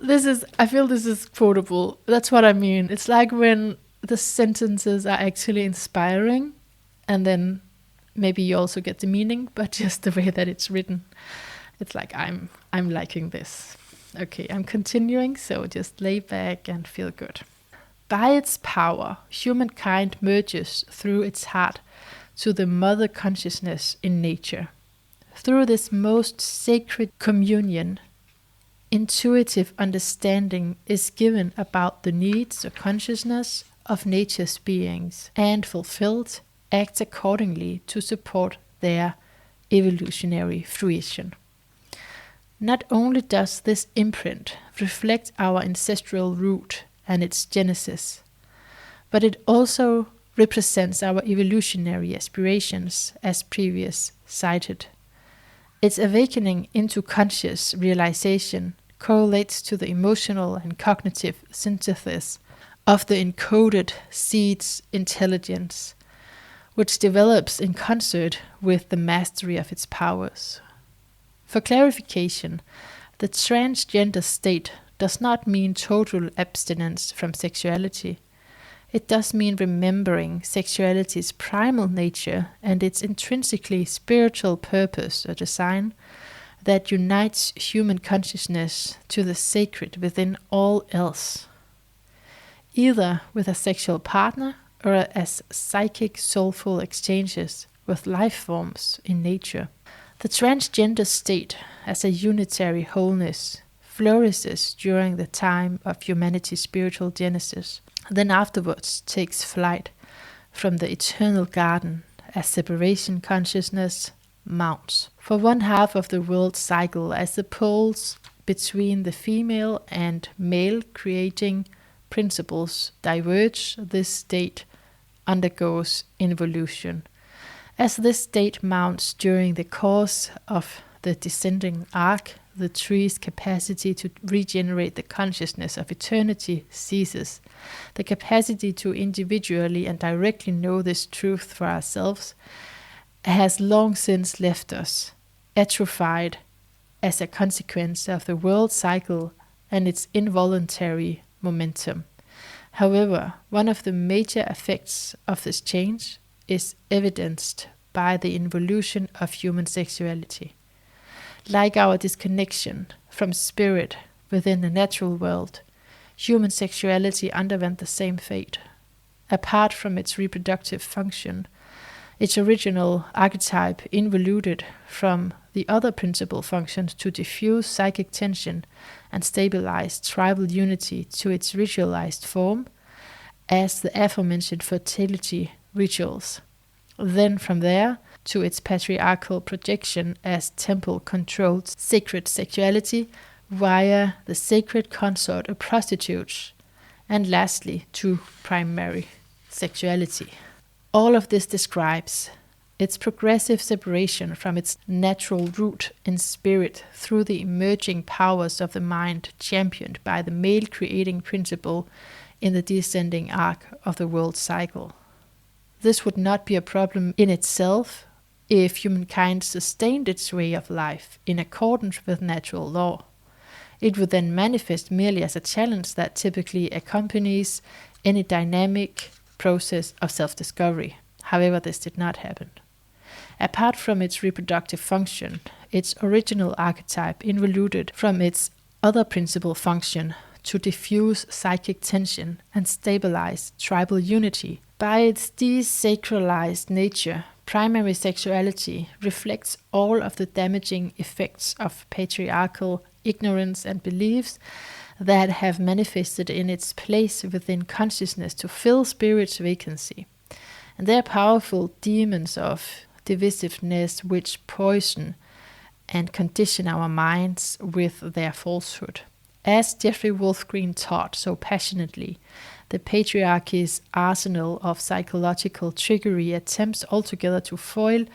I feel this is quotable. That's what I mean. It's like when the sentences are actually inspiring, and then maybe you also get the meaning, but just the way that it's written. It's like, I'm liking this. Okay, I'm continuing, so just lay back and feel good. By its power, humankind merges through its heart to the mother consciousness in nature. Through this most sacred communion, intuitive understanding is given about the needs of consciousness of nature's beings, and fulfilled, acts accordingly to support their evolutionary fruition. Not only does this imprint reflect our ancestral root and its genesis, but it also represents our evolutionary aspirations, as previous cited. Its awakening into conscious realization correlates to the emotional and cognitive synthesis of the encoded seed's intelligence, which develops in concert with the mastery of its powers. For clarification, the transgender state does not mean total abstinence from sexuality. It does mean remembering sexuality's primal nature and its intrinsically spiritual purpose or design that unites human consciousness to the sacred within all else, either with a sexual partner or as psychic soulful exchanges with life forms in nature. The transgender state as a unitary wholeness flourishes during the time of humanity's spiritual genesis, then afterwards takes flight from the eternal garden as separation consciousness mounts. For one half of the world cycle, as the poles between the female and male creating principles diverge, this state undergoes involution. As this state mounts during the course of the descending arc, the tree's capacity to regenerate the consciousness of eternity ceases. The capacity to individually and directly know this truth for ourselves has long since left us, atrophied as a consequence of the world cycle and its involuntary momentum. However, one of the major effects of this change is evidenced by the involution of human sexuality. Like our disconnection from spirit within the natural world, human sexuality underwent the same fate. Apart from its reproductive function, its original archetype involuted from the other principal functions to diffuse psychic tension and stabilize tribal unity to its ritualized form as the aforementioned fertility rituals. Then from there to its patriarchal projection as temple-controlled sacred sexuality via the sacred consort of prostitutes, and lastly to primary sexuality. All of this describes its progressive separation from its natural root in spirit through the emerging powers of the mind championed by the male creating principle in the descending arc of the world cycle. This would not be a problem in itself if humankind sustained its way of life in accordance with natural law. It would then manifest merely as a challenge that typically accompanies any dynamic process of self-discovery. However, this did not happen. Apart from its reproductive function, its original archetype involuted from its other principal function to diffuse psychic tension and stabilize tribal unity. By its desacralized nature, primary sexuality reflects all of the damaging effects of patriarchal ignorance and beliefs that have manifested in its place within consciousness to fill spirit's vacancy. And they are powerful demons of divisiveness which poison and condition our minds with their falsehood. As Jeffrey Wolfgreens taught so passionately, the patriarchy's arsenal of psychological trickery attempts altogether to foil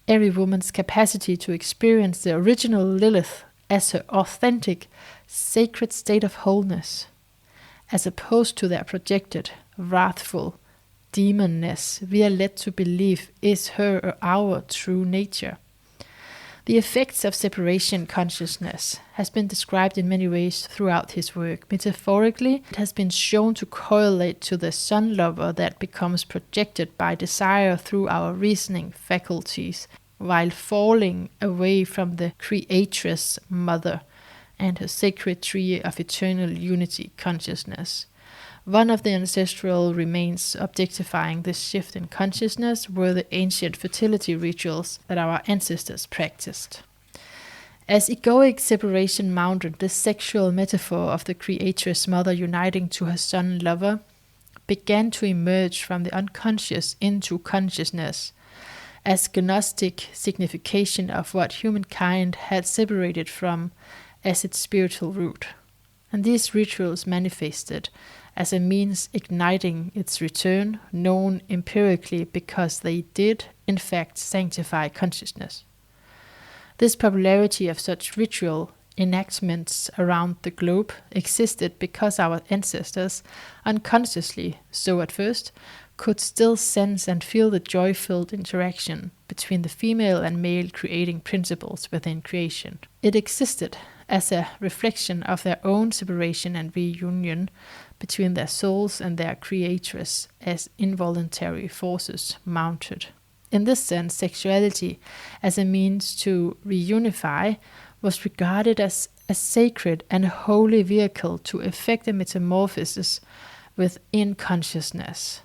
every woman's capacity to experience the original Lilith as her authentic, sacred state of wholeness, as opposed to their projected, wrathful demonness we are led to believe is her or our true nature. The effects of separation consciousness has been described in many ways throughout his work. Metaphorically, it has been shown to correlate to the sun lover that becomes projected by desire through our reasoning faculties, while falling away from the creatress mother and her sacred tree of eternal unity consciousness. One of the ancestral remains objectifying this shift in consciousness were the ancient fertility rituals that our ancestors practiced. As egoic separation mounted, the sexual metaphor of the creatress mother uniting to her son lover began to emerge from the unconscious into consciousness as gnostic signification of what humankind had separated from as its spiritual root. And these rituals manifested as a means igniting its return, known empirically because they did, in fact, sanctify consciousness. This popularity of such ritual enactments around the globe existed because our ancestors, unconsciously so at first, could still sense and feel the joy-filled interaction between the female and male creating principles within creation. It existed as a reflection of their own separation and reunion between their souls and their creatress as involuntary forces mounted. In this sense, sexuality as a means to reunify was regarded as a sacred and holy vehicle to effect a metamorphosis within consciousness.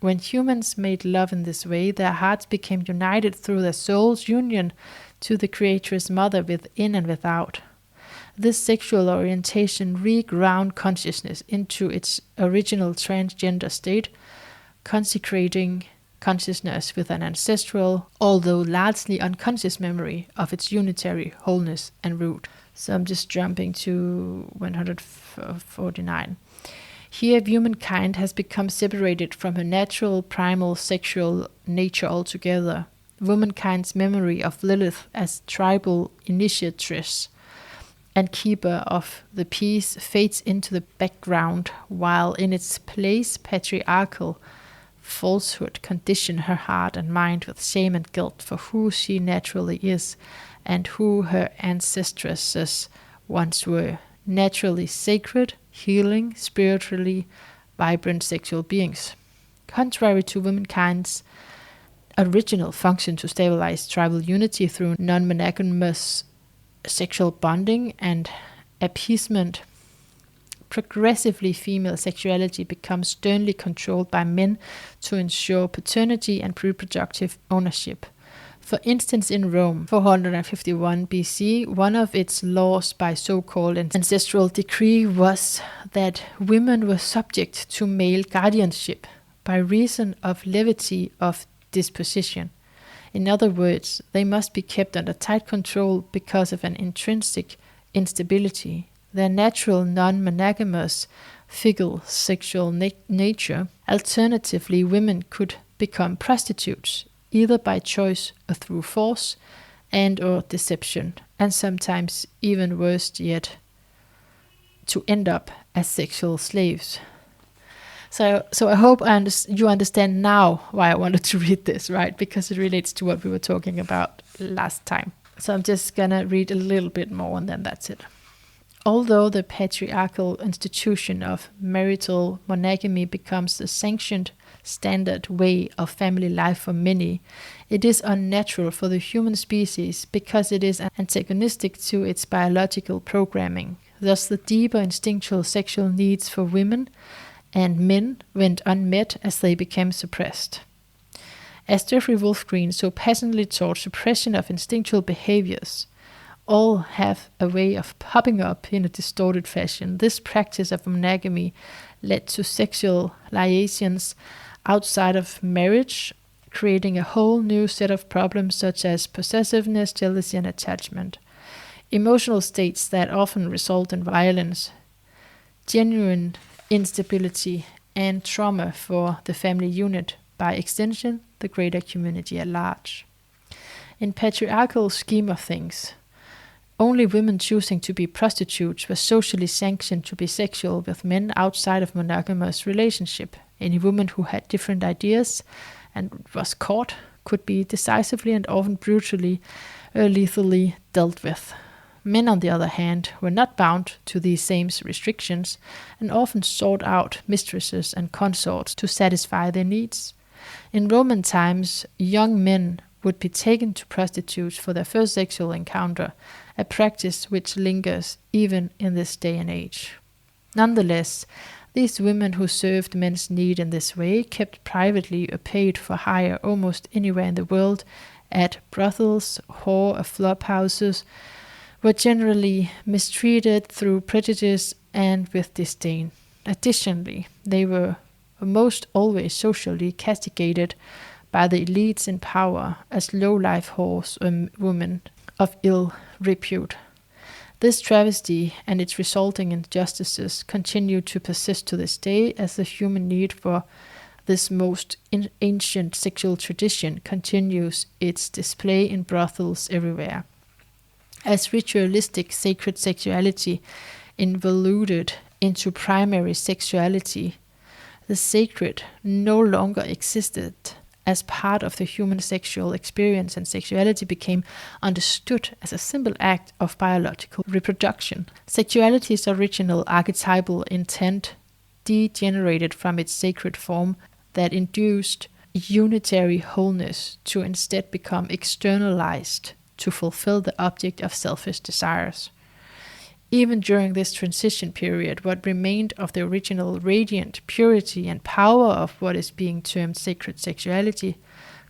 When humans made love in this way, their hearts became united through their soul's union to the creatress mother within and without. This sexual orientation reground consciousness into its original transgender state, consecrating consciousness with an ancestral, although largely unconscious memory of its unitary wholeness and root. So I'm just jumping to 149. Here humankind has become separated from her natural primal sexual nature altogether. Womankind's memory of Lilith as tribal initiatress and keeper of the peace fades into the background, while in its place patriarchal falsehood condition her heart and mind with shame and guilt for who she naturally is and who her ancestresses once were, naturally sacred, healing, spiritually vibrant sexual beings. Contrary to womankind's original function to stabilize tribal unity through non-monogamous sexual bonding and appeasement, progressively female sexuality becomes sternly controlled by men to ensure paternity and reproductive ownership. For instance, in Rome, 451 BC, one of its laws by so-called ancestral decree was that women were subject to male guardianship by reason of levity of disposition. In other words, they must be kept under tight control because of an intrinsic instability. Their natural non-monogamous fickle sexual nature. Alternatively, women could become prostitutes, either by choice or through force and or deception, and sometimes even worse yet, to end up as sexual slaves. So I hope you understand now why I wanted to read this, right? Because it relates to what we were talking about last time. So I'm just gonna read a little bit more and then that's it. Although the patriarchal institution of marital monogamy becomes the sanctioned standard way of family life for many, it is unnatural for the human species because it is antagonistic to its biological programming. Thus, the deeper instinctual sexual needs for women and men went unmet as they became suppressed. As Jeffrey Wolfgreens so passionately taught, suppression of instinctual behaviors all have a way of popping up in a distorted fashion. This practice of monogamy led to sexual liaisons outside of marriage, creating a whole new set of problems such as possessiveness, jealousy, and attachment. Emotional states that often result in violence, genuine instability, and trauma for the family unit, by extension, the greater community at large. In patriarchal scheme of things, only women choosing to be prostitutes were socially sanctioned to be sexual with men outside of monogamous relationship. Any woman who had different ideas and was caught could be decisively and often brutally or lethally dealt with. Men, on the other hand, were not bound to these same restrictions and often sought out mistresses and consorts to satisfy their needs. In Roman times, young men would be taken to prostitutes for their first sexual encounter, a practice which lingers even in this day and age. Nonetheless, these women who served men's need in this way, kept privately or paid for hire almost anywhere in the world, at brothels, whore or flop houses, were generally mistreated through prejudice and with disdain. Additionally, they were almost always socially castigated by the elites in power as low-life whores or women of ill repute. This travesty and its resulting injustices continue to persist to this day as the human need for this most ancient sexual tradition continues its display in brothels everywhere. As ritualistic sacred sexuality involuted into primary sexuality, the sacred no longer existed as part of the human sexual experience, and sexuality became understood as a simple act of biological reproduction. Sexuality's original archetypal intent degenerated from its sacred form that induced unitary wholeness to instead become externalized to fulfill the object of selfish desires. Even during this transition period, what remained of the original radiant purity and power of what is being termed sacred sexuality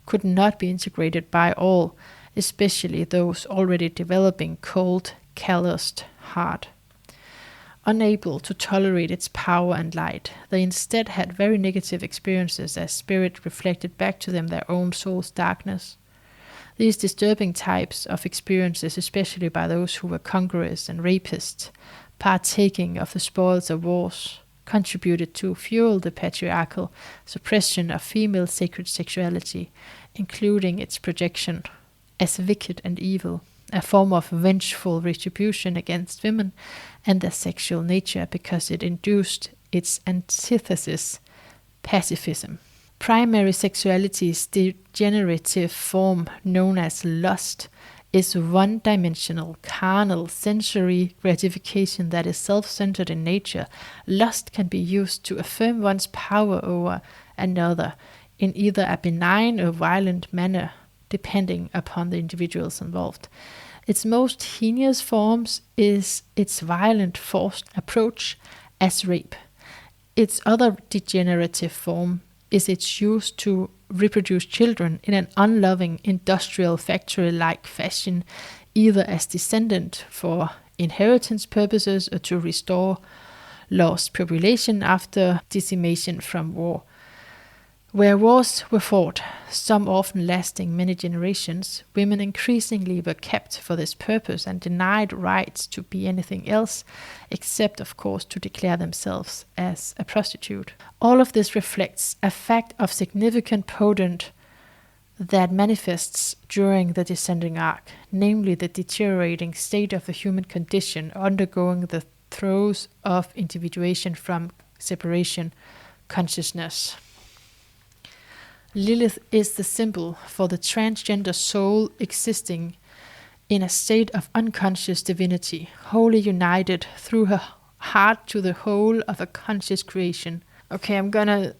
could not be integrated by all, especially those already developing cold, calloused heart. Unable to tolerate its power and light, they instead had very negative experiences as spirit reflected back to them their own soul's darkness. These disturbing types of experiences, especially by those who were conquerors and rapists, partaking of the spoils of wars, contributed to fuel the patriarchal suppression of female sacred sexuality, including its projection as wicked and evil, a form of vengeful retribution against women and their sexual nature because it induced its antithesis, pacifism. Primary sexuality's degenerative form, known as lust, is one-dimensional, carnal, sensory gratification that is self-centered in nature. Lust can be used to affirm one's power over another in either a benign or violent manner, depending upon the individuals involved. Its most heinous forms is its violent, forced approach as rape. Its other degenerative form is its use to reproduce children in an unloving industrial factory-like fashion, either as descendant for inheritance purposes or to restore lost population after decimation from war. Where wars were fought, some often lasting many generations, women increasingly were kept for this purpose and denied rights to be anything else, except of course to declare themselves as a prostitute. All of this reflects a fact of significant potent that manifests during the descending arc, namely the deteriorating state of the human condition undergoing the throes of individuation from separation consciousness. Lilith is the symbol for the transgender soul existing in a state of unconscious divinity, wholly united through her heart to the whole of a conscious creation. Okay, I'm gonna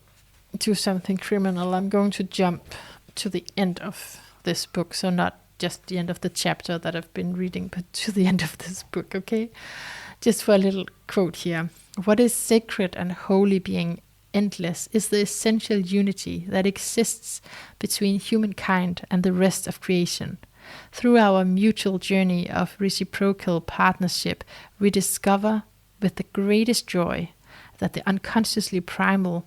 do something criminal. I'm going to jump to the end of this book, so not just the end of the chapter that I've been reading, but to the end of this book, okay? Just for a little quote here. What is sacred and holy, being endless, is the essential unity that exists between humankind and the rest of creation. Through our mutual journey of reciprocal partnership, we discover with the greatest joy that the unconsciously primal,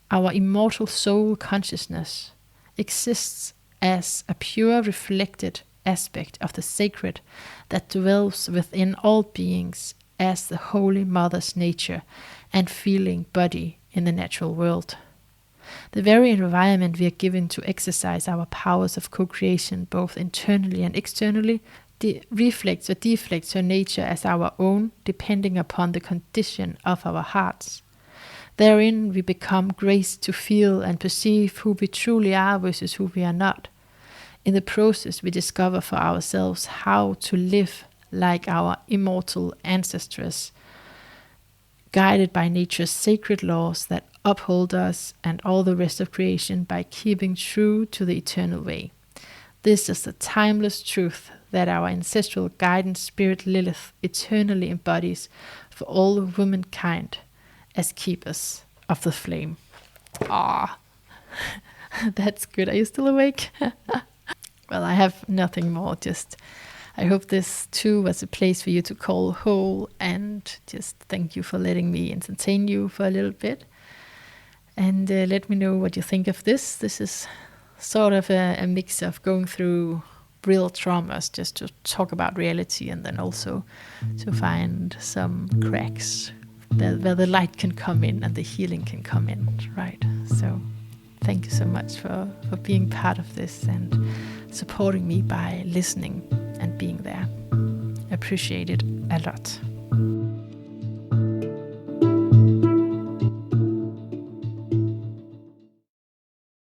our immortal soul consciousness, exists as a pure reflected aspect of the sacred that dwells within all beings as the Holy Mother's nature and feeling body in the natural world. The very environment we are given to exercise our powers of co-creation, both internally and externally, reflects or deflects her nature as our own, depending upon the condition of our hearts. Therein we become graced to feel and perceive who we truly are versus who we are not. In the process, we discover for ourselves how to live like our immortal ancestors, guided by nature's sacred laws that uphold us and all the rest of creation by keeping true to the eternal way. This is the timeless truth that our ancestral guidance spirit Lilith eternally embodies for all womankind as keepers of the flame. Ah, that's good. Are you still awake? Well, I have nothing more. Just, I hope this too was a place for you to call whole, and just thank you for letting me entertain you for a little bit. And let me know what you think of this. This is sort of a mix of going through real traumas just to talk about reality, and then also to find some cracks where the light can come in and the healing can come in, right? So thank you so much for being part of this and supporting me by listening and being there. Appreciate it a lot.